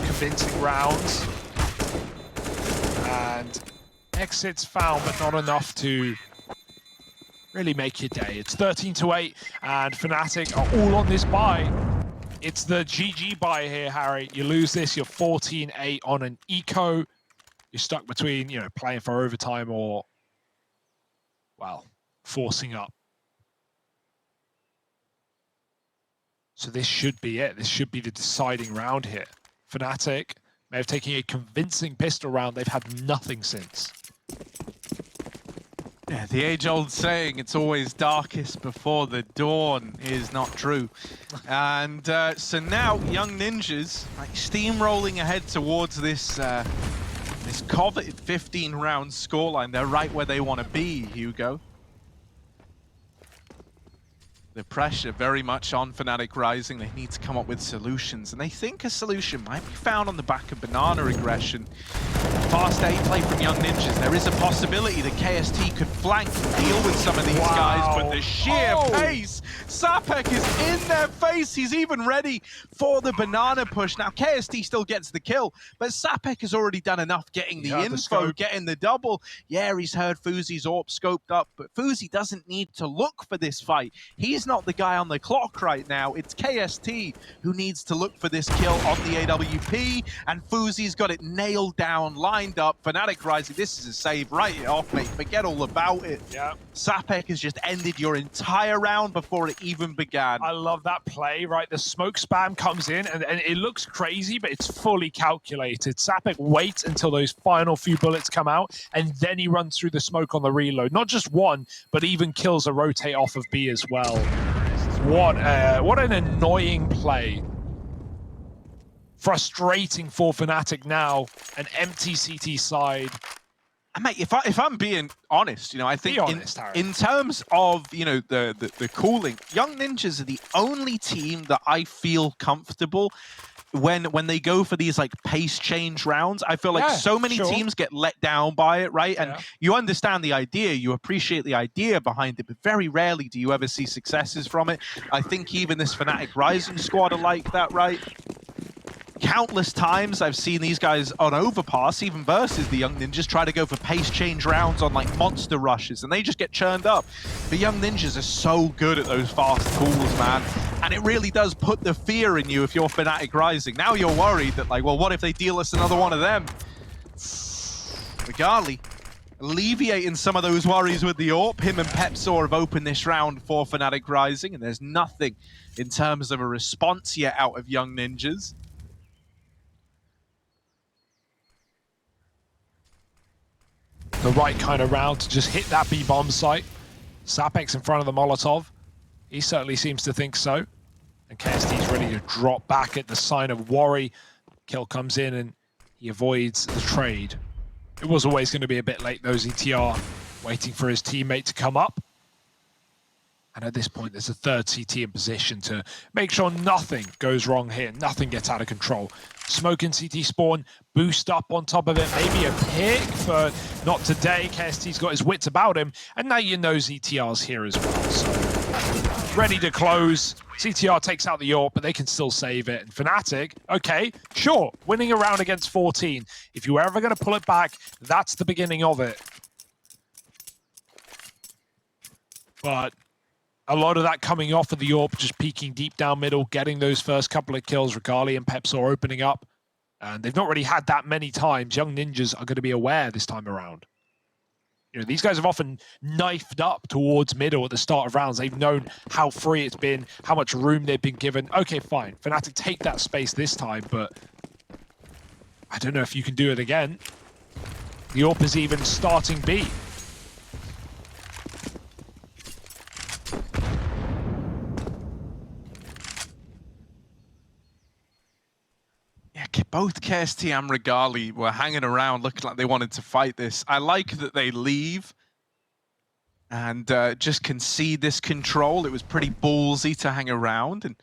Convincing rounds. And exits found, but not enough to really make your day. It's 13-8, and Fnatic are all on this buy. It's the GG buy here, Harry. You lose this, you're 14-8 on an eco. You're stuck between, you know, playing for overtime or, well, forcing up. So this should be it. This should be the deciding round here. Fnatic may have taken a convincing pistol round. They've had nothing since. Yeah, the age-old saying, it's always darkest before the dawn, is not true. And so now, Young Ninjas, like, steamrolling ahead towards this this coveted 15-round scoreline. They're right where they want to be, Hugo. The pressure very much on Fnatic Rising. They need to come up with solutions, and they think a solution might be found on the back of banana aggression. Fast A play from Young Ninjas. There is a possibility that KST could flank and deal with some of these guys, but the sheer pace, Sapek is in their face. He's even ready for the banana push. Now, KST still gets the kill, but Sapek has already done enough getting the info, getting the double. Yeah, he's heard Fuzi's AWP scoped up, but Fuzi doesn't need to look for this fight. He's not the guy on the clock right now. It's KST who needs to look for this kill on the AWP, and Fuzi's got it nailed down, lined up. Fnatic Rising, this is a save. Write it off, mate. Forget all about it. Yeah. Sapek has just ended your entire round before it even began. I love that play, right? The smoke spam comes in, and it looks crazy, but it's fully calculated. Sapek waits until those final few bullets come out, and then he runs through the smoke on the reload. Not just one, but even kills a rotate off of B as well. What an annoying play. Frustrating for Fnatic now. An empty CT side. And mate, if I'm being honest, you know, I think in terms of, you know, the cooling, Young Ninjas are the only team that I feel comfortable when they go for these like pace change rounds. I feel like so many teams get let down by it, right? And you understand the idea, you appreciate the idea behind it, but very rarely do you ever see successes from it. I think even this Fnatic Rising squad are like that, right? Countless times I've seen these guys on Overpass, even versus the Young Ninjas, try to go for pace change rounds on like monster rushes, and they just get churned up. The Young Ninjas are so good at those fast calls, man. And it really does put the fear in you if you're Fnatic Rising. Now you're worried that, like, well, what if they deal us another one of them? Regali alleviating some of those worries with the AWP. Him and Pepsor have opened this round for Fnatic Rising, and there's nothing in terms of a response yet out of Young Ninjas. The right kind of round to just hit that B-bomb site. Sapek's in front of the Molotov. He certainly seems to think so. And KST's ready to drop back at the sign of worry. Kill comes in and he avoids the trade. It was always going to be a bit late, though, ZTR waiting for his teammate to come up. And at this point, there's a third CT in position to make sure nothing goes wrong here. Nothing gets out of control. Smoke in CT spawn, boost up on top of it. Maybe a pick, but not today. KST's got his wits about him. And now you know ZTR's here as well. So ready to close. CTR takes out the AWP, but they can still save it. And Fnatic, okay, sure, winning a round against 14. If you were ever going to pull it back, that's the beginning of it. But a lot of that coming off of the AWP, just peeking deep down middle, getting those first couple of kills. Regali and Pepsor opening up. And they've not really had that many times. Young Ninjas are going to be aware this time around. You know, these guys have often knifed up towards middle at the start of rounds. They've known how free it's been, how much room they've been given. Okay, fine. Fnatic take that space this time, but I don't know if you can do it again. The AWP is even starting B. Both KST and Regali were hanging around looking like they wanted to fight this. I like that they leave and just concede this control. It was pretty ballsy to hang around. And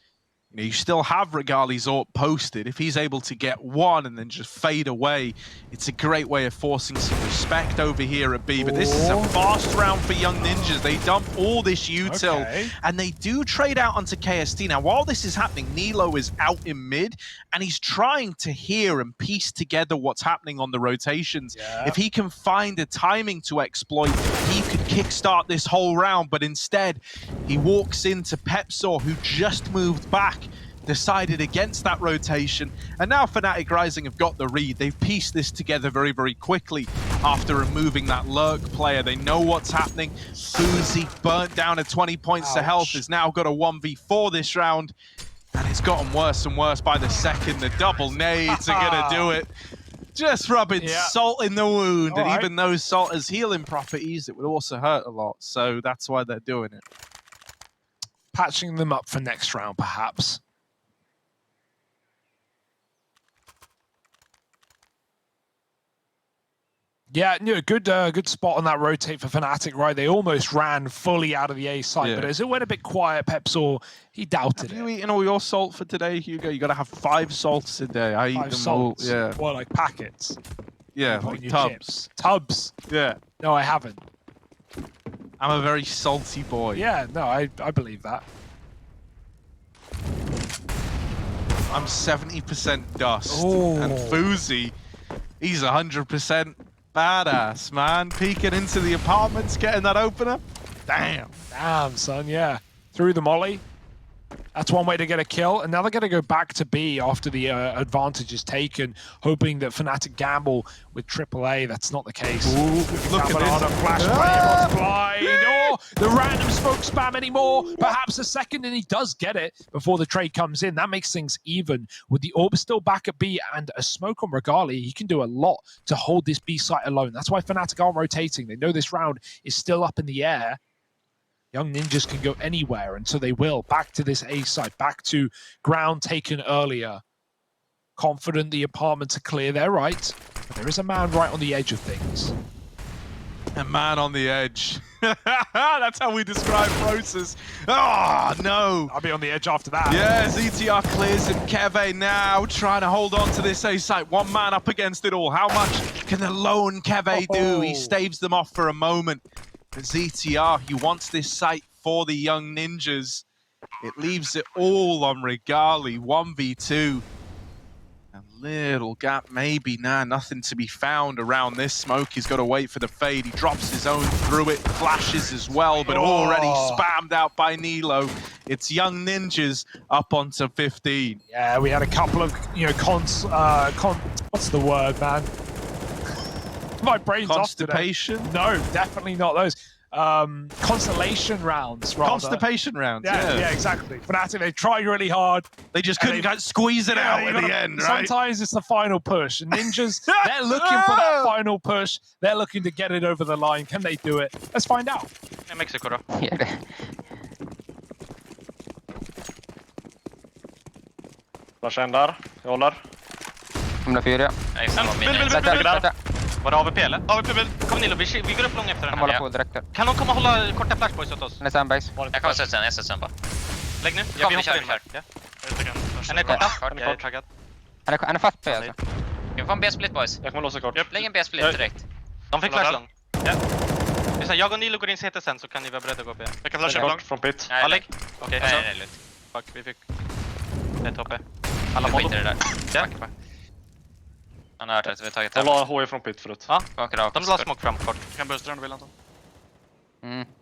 You still have Regali's ult posted. If he's able to get one and then just fade away, it's a great way of forcing some respect over here at B. But this is a fast round for Young Ninjas. They dump all this util, and they do trade out onto KST. Now, while this is happening, Nilo is out in mid, and he's trying to hear and piece together what's happening on the rotations. If he can find a timing to exploit, he could kickstart this whole round, but instead, he walks into Pepsor, who just moved back, decided against that rotation, and now Fnatic Rising have got the read. They've pieced this together very, very quickly after removing that lurk player. They know what's happening. Fuzi, burnt down at 20 points to health, has now got a 1v4 this round, and it's gotten worse and worse by the second. The double nades are going to do it. Just rubbing salt in the wound, and even though salt has healing properties, it would also hurt a lot, so that's why they're doing it. Patching them up for next round, perhaps. Yeah, no, good spot on that rotate for Fnatic, right? They almost ran fully out of the A side, but as it went a bit quiet, Pepsor, he doubted Have you eaten all your salt for today, Hugo? You got to have 5 salts a day. I eat them salts. all. Yeah. Well, like packets. Yeah, like tubs. Chips. Tubs. Yeah. No, I haven't. I'm a very salty boy. Yeah, no, I believe that. I'm 70% dust. Ooh. And Fuzi, he's 100% badass, man. Peeking into the apartments, getting that opener. Damn. Damn, son, yeah. Through the molly. That's one way to get a kill. And now they're going to go back to B after the advantage is taken, hoping that Fnatic gamble with AAA. That's not the case. Ooh, look at this. Flash play, blind. Oh, the random smoke spam anymore. Perhaps a second, and he does get it before the trade comes in. That makes things even. With the orb still back at B and a smoke on Regali, he can do a lot to hold this B site alone. That's why Fnatic aren't rotating. They know this round is still up in the air. Young Ninjas can go anywhere, and so they will. Back to this A side, back to ground taken earlier. Confident the apartments are clear, they're right. But there is a man right on the edge of things. A man on the edge. That's how we describe Process. Oh, no. I'll be on the edge after that. Yeah, ZTR clears, and Keve now trying to hold on to this A site. One man up against it all. How much can the lone Keve do? He staves them off for a moment. But ZTR, he wants this site for the Young Ninjas. It leaves it all on Regali, 1v2. A little gap, maybe. Nah, nothing to be found around this smoke. He's got to wait for the fade. He drops his own through it, flashes as well, but already spammed out by Nilo. It's Young Ninjas up onto 15. Yeah, we had a couple of, what's the word, man? My brain's Constipation? off today. No, definitely not those. Constellation rounds, rather. Constipation rounds, yeah, exactly. Fnatic, they tried really hard. They just couldn't squeeze it out at the end, right? Sometimes it's the final push. And Ninjas, they're looking for that final push. They're looking to get it over the line. Can they do it? Let's find out. I Mexico då. Flash en där. Jag håller. 104. Nej, samma min. Vänta. Var det AVP eller? AVP vill. Kom Nilo, vi går upp långt efter den Han här. håller på direkt där. Kan de komma och hålla korta flashboys åt oss? Han är sandbase. Jag kommer sätta sen, jag sätter sen bara. Lägg nu. Kom, vi kör. En är korta. Han är kort. Han är fast på alltså. Vi får en B-split boys. Jag kommer låsa kort. Lägg en B-split direkt. De fick flash lång. Ja. Lyssna, jag och Nilo går in CT sen så kan ni vara beredda att gå B. Jag kan flasha kort från pit. Nej, Lägg. Okej, nej, lugnt. fuck, vi fick ett hoppe. Alla Vi skiter i det där. Ja. Han har hört att vi har tagit Jag hem. la HE från pit förut. Ja, Konkurrens. de la smoke fram kort. Kan boosta den om du vill, Anton.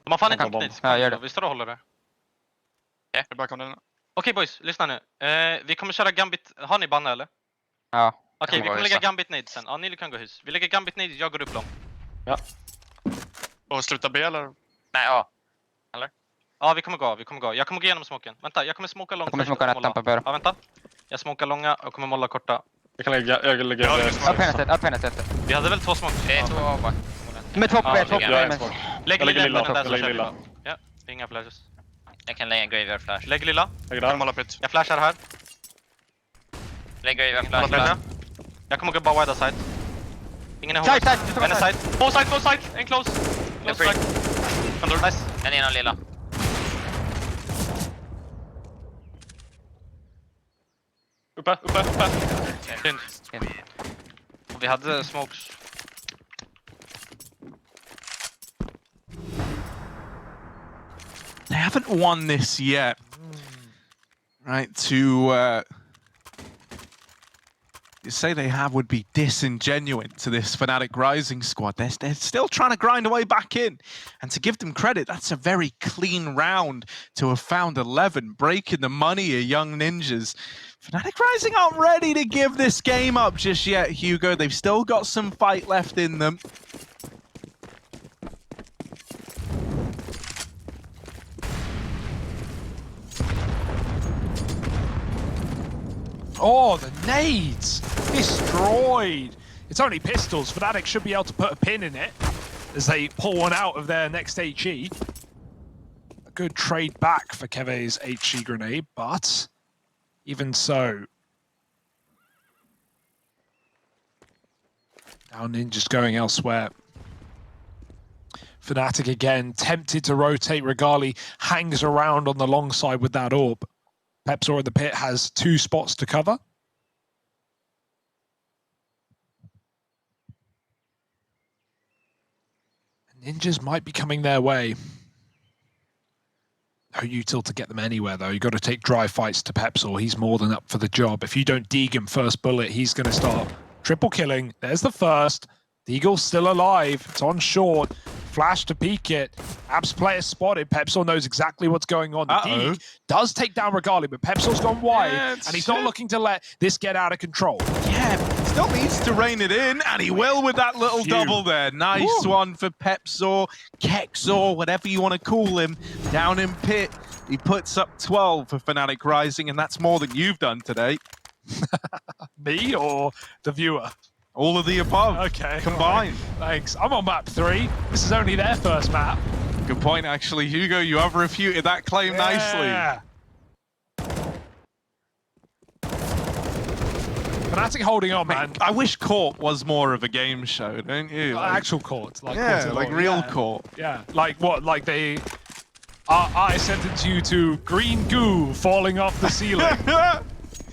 De har fan inte Jag kan knitt. Ja, gör det. Vi står och håller det. Jag bara kom den. Okej boys, lyssna nu. Vi kommer köra Gambit. Har ni banna eller? Ja. Okej, vi kommer gå lägga hysa. Gambit nade sen. Ja, Nilo kan gå hus. Vi lägger Gambit nade, jag går upp lång. Och sluta B eller? Nej, ja. Ja, vi kommer gå. Jag kommer gå igenom smoken. Vänta, jag kommer smoka långt. Jag kommer smoka rätt på bör. Ja, vänta. Jag smokar långa och kommer molla korta. Jag kan lägga Upp hennes. Vi hade väl 2 smokes? Det är 2 A bara. Med två på B, Ja, två på jag är B. svag. Lägg Jag lägger lilla, lilla. den där Jag så lägger kör vi. lilla. Ja, inga flashes. Jag kan lägga en graveyard flash. Lägg lilla. Lägger Jag kan där. måla pit. Jag flashar här. Lägg graveyard Måla flash. flasha. Jag kommer gå bara wida side. Ingen är Side, hård. side. En är side. Två side. En close. Jag Close strike. Nice. Den ena lilla. Uppe, uppe, uppe. Synd. Vi hade smokes. They haven't won this yet. Right, to say they have would be disingenuous to this Fnatic Rising squad. They're still trying to grind away back in. And to give them credit, that's a very clean round to have found 11, breaking the money of Young Ninjas. Fnatic Rising aren't ready to give this game up just yet, Hugo. They've still got some fight left in them. Oh, the nades! Destroyed! It's only pistols. Fnatic should be able to put a pin in it as they pull one out of their next HE. A good trade back for Keve's HE grenade, but even so. Now Ninja's going elsewhere. Fnatic again, tempted to rotate. Regali hangs around on the long side with that orb. Pepsor in the pit has 2 spots to cover. Ninjas might be coming their way. No util to get them anywhere, though. You've got to take dry fights to Pepsor. He's more than up for the job. If you don't deeg him first bullet, he's going to start triple killing. There's the first. Deagle's still alive. It's on short. Flash to peek it. Abs player spotted. Pepsor knows exactly what's going on. The Deeg does take down Regali, but Pepsor's gone wide, and he's not looking to let this get out of control. Yeah, still needs to rein it in, and he will with that little double there. Nice one for Pepsor, Kexor, whatever you want to call him. Down in pit, he puts up 12 for Fnatic Rising, and that's more than you've done today. Me or the viewer? All of the above. Okay. Combined. Right. Thanks. I'm on map 3. This is only their first map. Good point, actually. Hugo, you have refuted that claim nicely. Fnatic holding on, man. I wish court was more of a game show, don't you? Like, actual court. Like yeah, like real court. Yeah. Like what? Like they... I sentenced you to green goo falling off the ceiling.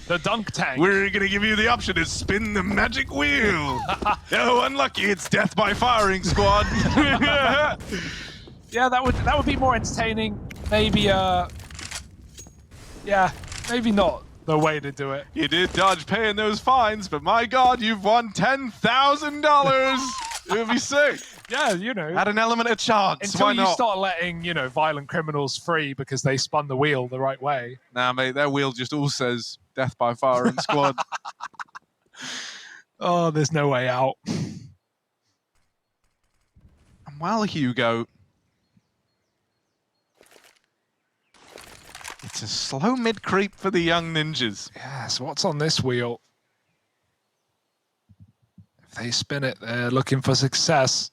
The dunk tank. We're going to give you the option to spin the magic wheel. Oh, unlucky. It's death by firing, squad. Yeah, that would be more entertaining. Maybe, yeah, maybe not the way to do it. You did dodge paying those fines, but my God, you've won $10,000. It would be sick. Yeah, you know. Add an element of chance. Until Why you not? start letting, you know, violent criminals free because they spun the wheel the right way. Nah, mate, their wheel just all says death by firing, squad. Oh, there's no way out. And while Hugo... It's a slow mid-creep for the Young Ninjas. Yeah, so what's on this wheel? If they spin it, they're looking for success.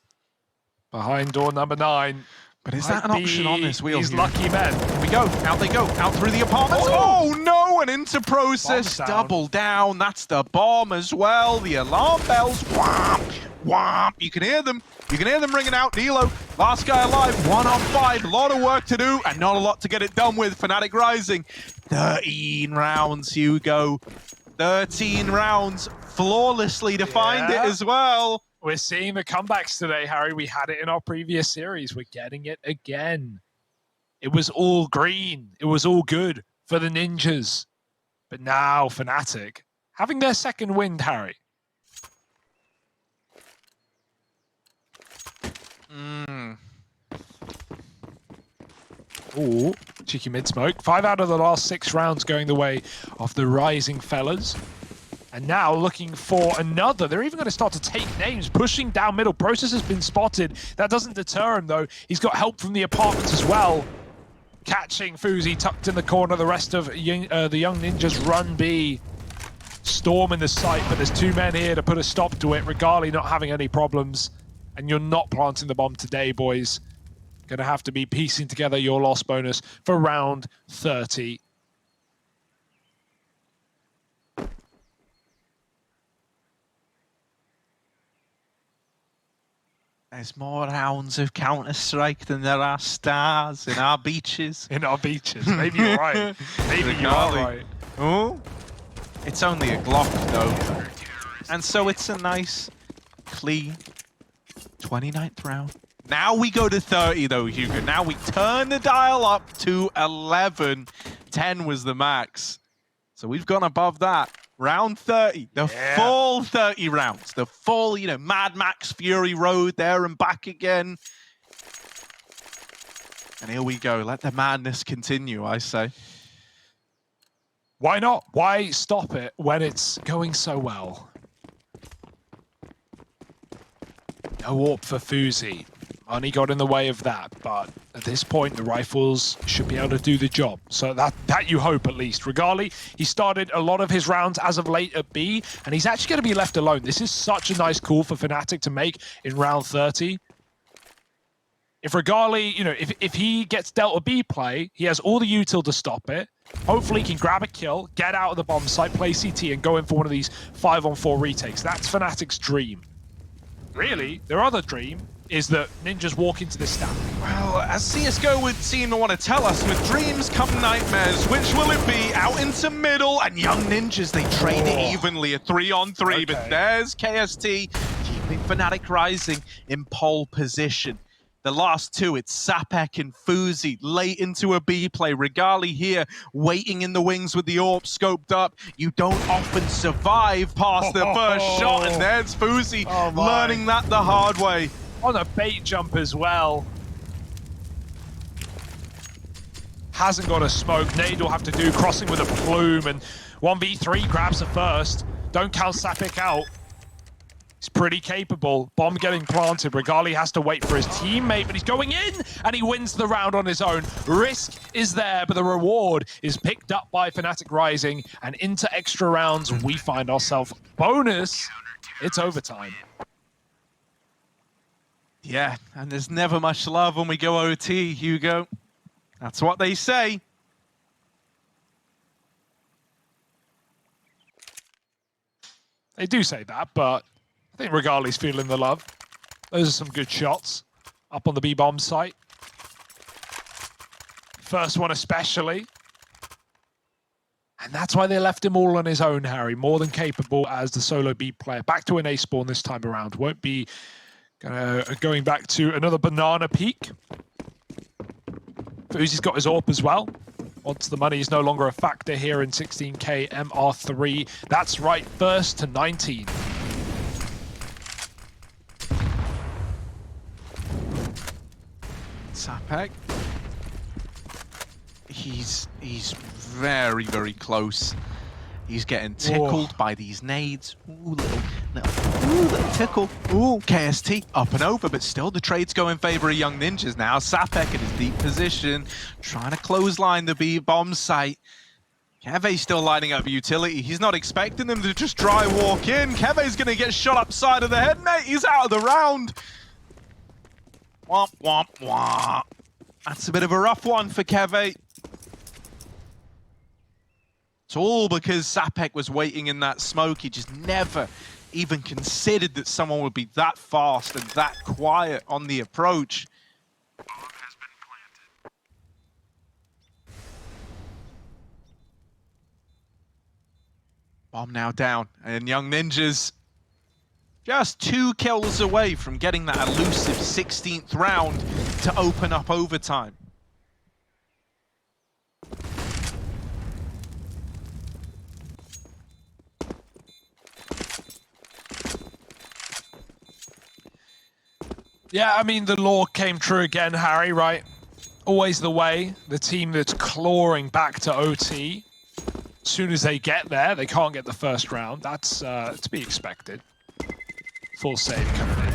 Behind door number 9. But is that an option on this wheel? These here? lucky men. Here we go. Out they go. Out through the apartments. Oh, no! And into process. Bomb's down. Double down. That's the bomb as well. The alarm bells. Whomp! Whomp! You can hear them. You can hear them ringing out. Nilo, last guy alive. 1 on 5. A lot of work to do and not a lot to get it done with. Fnatic Rising. 13 rounds, Hugo. 13 rounds. Flawlessly defined it as well. We're seeing the comebacks today, Harry. We had it in our previous series. We're getting it again. It was all green. It was all good for the Ninjas. But now Fnatic having their second wind, Harry. Ooh, cheeky mid-smoke. 5 out of the last 6 rounds going the way of the Rising fellas. And now looking for another. They're even going to start to take names, pushing down middle. Process has been spotted. That doesn't deter him, though. He's got help from the apartments as well. Catching Fuzi tucked in the corner. The rest of the Young Ninjas run B. Storm in the sight, but there's 2 men here to put a stop to it. Regali not having any problems. And you're not planting the bomb today, boys. Going to have to be piecing together your loss bonus for round 30. There's more rounds of Counter-Strike than there are stars in our beaches. In our beaches. Maybe you're right. Maybe you are right. Oh. It's only a Glock, though. And so it's a nice, clean 29th round. Now we go to 30, though, Hugo. Now we turn the dial up to 11. 10 was the max. So we've gone above that. Round 30, the full 30 rounds. The full, you know, Mad Max Fury Road there and back again. And here we go. Let the madness continue, I say. Why not? Why stop it when it's going so well? No warp for Fuzi. Money got in the way of that, but at this point, the rifles should be able to do the job. So that you hope, at least. Regali, he started a lot of his rounds as of late at B, and he's actually going to be left alone. This is such a nice call for Fnatic to make in round 30. If Regali, you know, if he gets dealt a B play, he has all the util to stop it. Hopefully he can grab a kill, get out of the bomb site, play CT, and go in for one of these 5-on-4 retakes. That's Fnatic's dream. Really, their other dream is that Ninjas walk into this stack. Well, as CSGO would seem to want to tell us, with dreams come nightmares. Which will it be? Out into middle, and Young Ninjas, they trade it evenly, a 3-on-3. But there's KST keeping Fnatic Rising in pole position. The last two, it's Sapek and Fuzi, late into a B play. Regali here, waiting in the wings with the AWP scoped up. You don't often survive past the first shot, and there's Fuzi learning that the hard way. On a bait jump as well. Hasn't got a smoke. Nade will have to do, crossing with a plume, and 1v3 grabs the first. Don't count Sapek out. He's pretty capable. Bomb getting planted. Regali has to wait for his teammate, but he's going in, and he wins the round on his own. Risk is there, but the reward is picked up by Fnatic Rising, and into extra rounds, we find ourselves. Bonus, it's overtime. Yeah, and there's never much love when we go OT, Hugo. That's what they say. They do say that, but I think Regali's feeling the love. Those are some good shots up on the B-bomb site. First one especially. And that's why they left him all on his own, Harry. More than capable as the solo B player. Back to an A spawn this time around. Won't be going back to another banana peak. Fuzi's got his AWP as well. Once the money is no longer a factor here in 16k MR3. That's right, first to 19. Sapek. He's very, very close. He's getting tickled by these nades. Ooh, little tickle. Ooh, KST up and over, but still the trade's go in favor of Young Ninjas now. Sapek in his deep position, trying to clothesline the B-bomb site. Keve's still lining up utility. He's not expecting them to just dry walk in. Keve's going to get shot upside of the head, mate. He's out of the round. Womp, womp, womp. That's a bit of a rough one for Keve. It's all because Sapek was waiting in that smoke. He just never even considered that someone would be that fast and that quiet on the approach. Bomb now down, and Young Ninjas just 2 kills away from getting that elusive 16th round to open up overtime. Yeah, I mean, the law came true again, Harry, right? Always the way. The team that's clawing back to OT. As soon as they get there, they can't get the first round. That's to be expected. Full save coming in.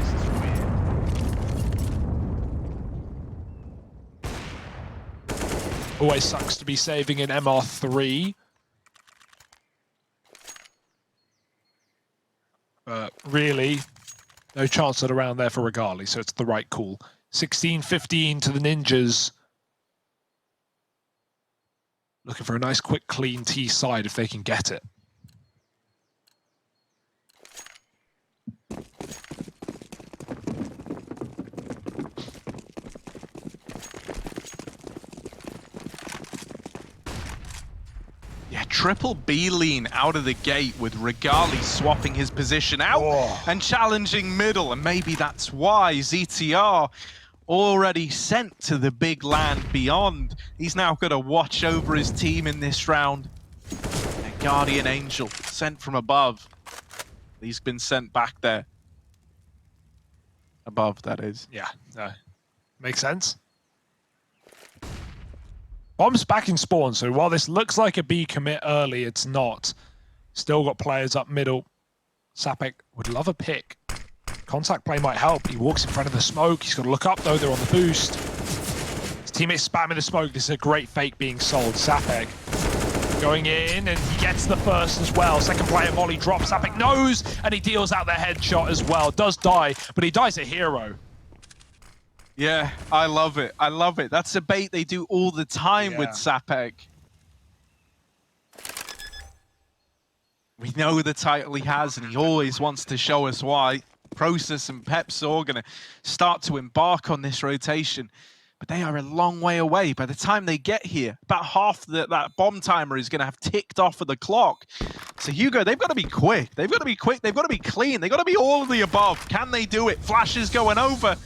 Always sucks to be saving in MR3. But really, no chance at a round there for Regali, so it's the right call. 16-15 to the Ninjas. Looking for a nice, quick, clean T side if they can get it. triple B lean out of the gate with Regali swapping his position out and challenging middle. And maybe that's why ZTR already sent to the big land beyond. He's now got to watch over his team in this round. And Guardian Angel sent from above. He's been sent back there. Above, that is. Yeah, no. Makes sense. Bomb's back in spawn, so while this looks like a B commit early, it's not. Still got players up middle. Sapek would love a pick. Contact play might help. He walks in front of the smoke. He's got to look up, though. They're on the boost. His teammates spamming the smoke. This is a great fake being sold. Sapek going in, and he gets the first as well. Second player volley drops. Sapek knows, and he deals out the headshot as well. Does die, but he dies a hero. Yeah, I love it. I love it. That's a bait they do all the time with Sapek. We know the title he has, and he always wants to show us why. Process and Pepsaw are going to start to embark on this rotation, but they are a long way away. By the time they get here, about half that bomb timer is going to have ticked off of the clock. So Hugo, they've got to be quick. They've got to be quick. They've got to be clean. They've got to be all of the above. Can they do it? Flash is going over.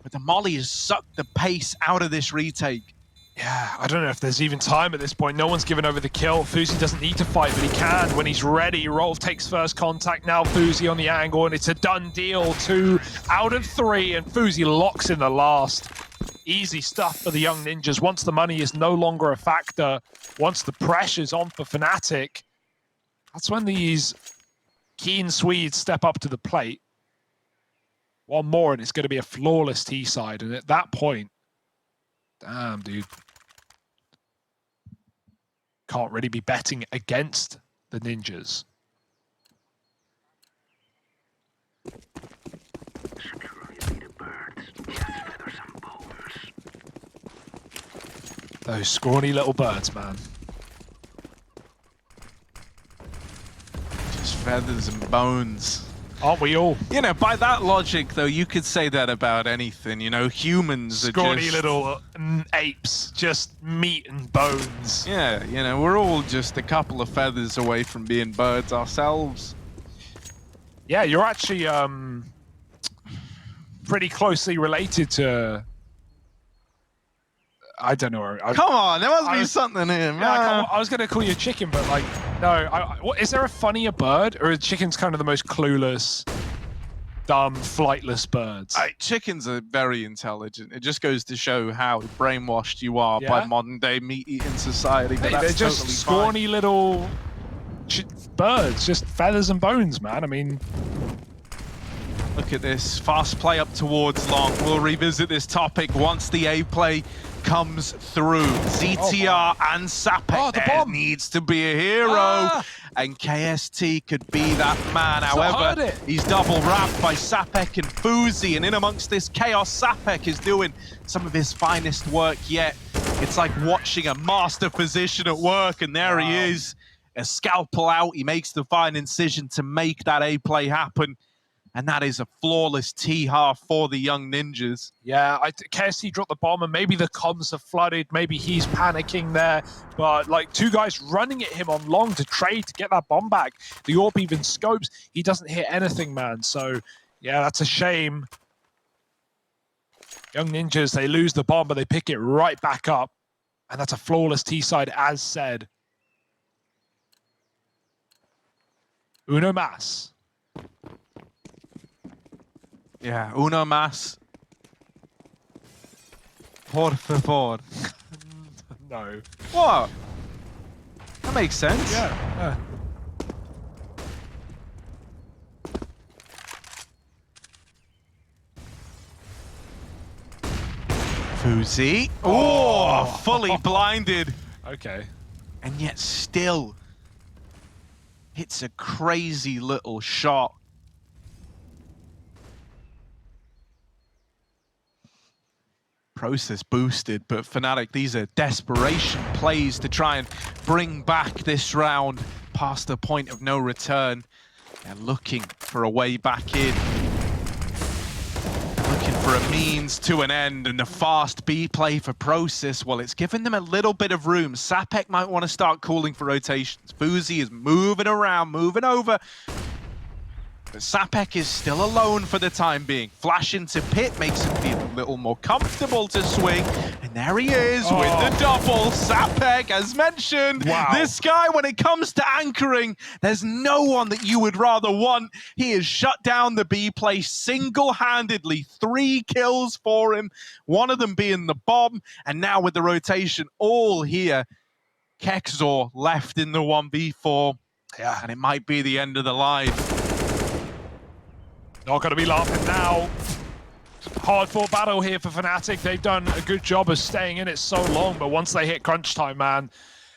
But the Molly has sucked the pace out of this retake. Yeah, I don't know if there's even time at this point. No one's given over the kill. Fuzi doesn't need to fight, but he can when he's ready. Rolf takes first contact. Now Fuzi on the angle, and it's a done deal. 2 out of 3, and Fuzi locks in the last. Easy stuff for the young ninjas. Once the money is no longer a factor, once the pressure's on for Fnatic, that's when these keen Swedes step up to the plate. One more, and it's going to be a flawless T-side. And at that point, damn, dude. Can't really be betting against the ninjas. Those scrawny little birds, man. Just feathers and bones. Aren't we all? You know, by that logic, though, you could say that about anything. You know, humans are scrawny just... little apes, just meat and bones. Yeah, you know, we're all just a couple of feathers away from being birds ourselves. Yeah, you're actually pretty closely related to... I don't know. Come on, there must be something here, man. Yeah, I was going to call you a chicken, but like, no. What, is there a funnier bird, or are chickens kind of the most clueless, dumb, flightless birds? Chickens are very intelligent. It just goes to show how brainwashed you are by modern-day meat-eating society. But They're just totally scrawny little birds, just feathers and bones, man. I mean... Look at this. Fast play up towards long. We'll revisit this topic once the A play comes through. ZTR and Sapek there needs to be a hero. And KST could be that man. However, he's double wrapped by Sapek and Fuzi. And in amongst this chaos, Sapek is doing some of his finest work yet. It's like watching a master physician at work. And there he is. A scalpel out. He makes the fine incision to make that A play happen. And that is a flawless T-half for the young ninjas. Yeah, KST dropped the bomb, and maybe the comms have flooded. Maybe he's panicking there. But, like, 2 guys running at him on long to trade to get that bomb back. The AWP even scopes. He doesn't hit anything, man. So, yeah, that's a shame. Young ninjas, they lose the bomb, but they pick it right back up. And that's a flawless T-side, as said. Uno mas. Yeah, uno más. Por favor. No. What? That makes sense. Yeah. Fuzi. Oh, fully blinded. Okay. And yet still hits a crazy little shot. Process boosted, but Fnatic, these are desperation plays to try and bring back this round past the point of no return. They're looking for a way back in. Looking for a means to an end, and the fast B play for Prosis, well, it's given them a little bit of room. Sapek might want to start calling for rotations. Fuzi is moving around, moving over. But Sapek is still alone for the time being. Flash into Pit makes him feel a little more comfortable to swing. And there he is with the double. Sapek, as mentioned. Wow. This guy, when it comes to anchoring, there's no one that you would rather want. He has shut down the B play single-handedly. 3 kills for him, one of them being the bomb. And now with the rotation all here, Kexor left in the 1v4. Yeah. And it might be the end of the line. Not going to be laughing now. Hard-fought battle here for Fnatic. They've done a good job of staying in it so long, but once they hit crunch time, man,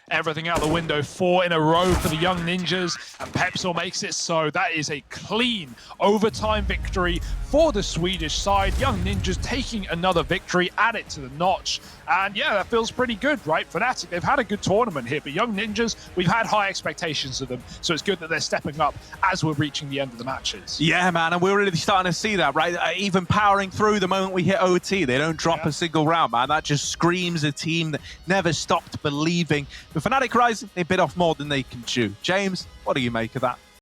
everything out the window. 4 in a row for the Young Ninjas, and Pepsor makes it so. That is a clean overtime victory for the Swedish side. Young Ninjas taking another victory, add it to the notch. And yeah, that feels pretty good, right? Fnatic, they've had a good tournament here, but Young Ninjas, we've had high expectations of them, so it's good that they're stepping up as we're reaching the end of the matches. Yeah, man, and we're really starting to see that, right? Even powering through the moment we hit OT, they don't drop a single round, man. That just screams a team that never stopped believing. But Fnatic Rising, they bit off more than they can chew. James, what do you make of that?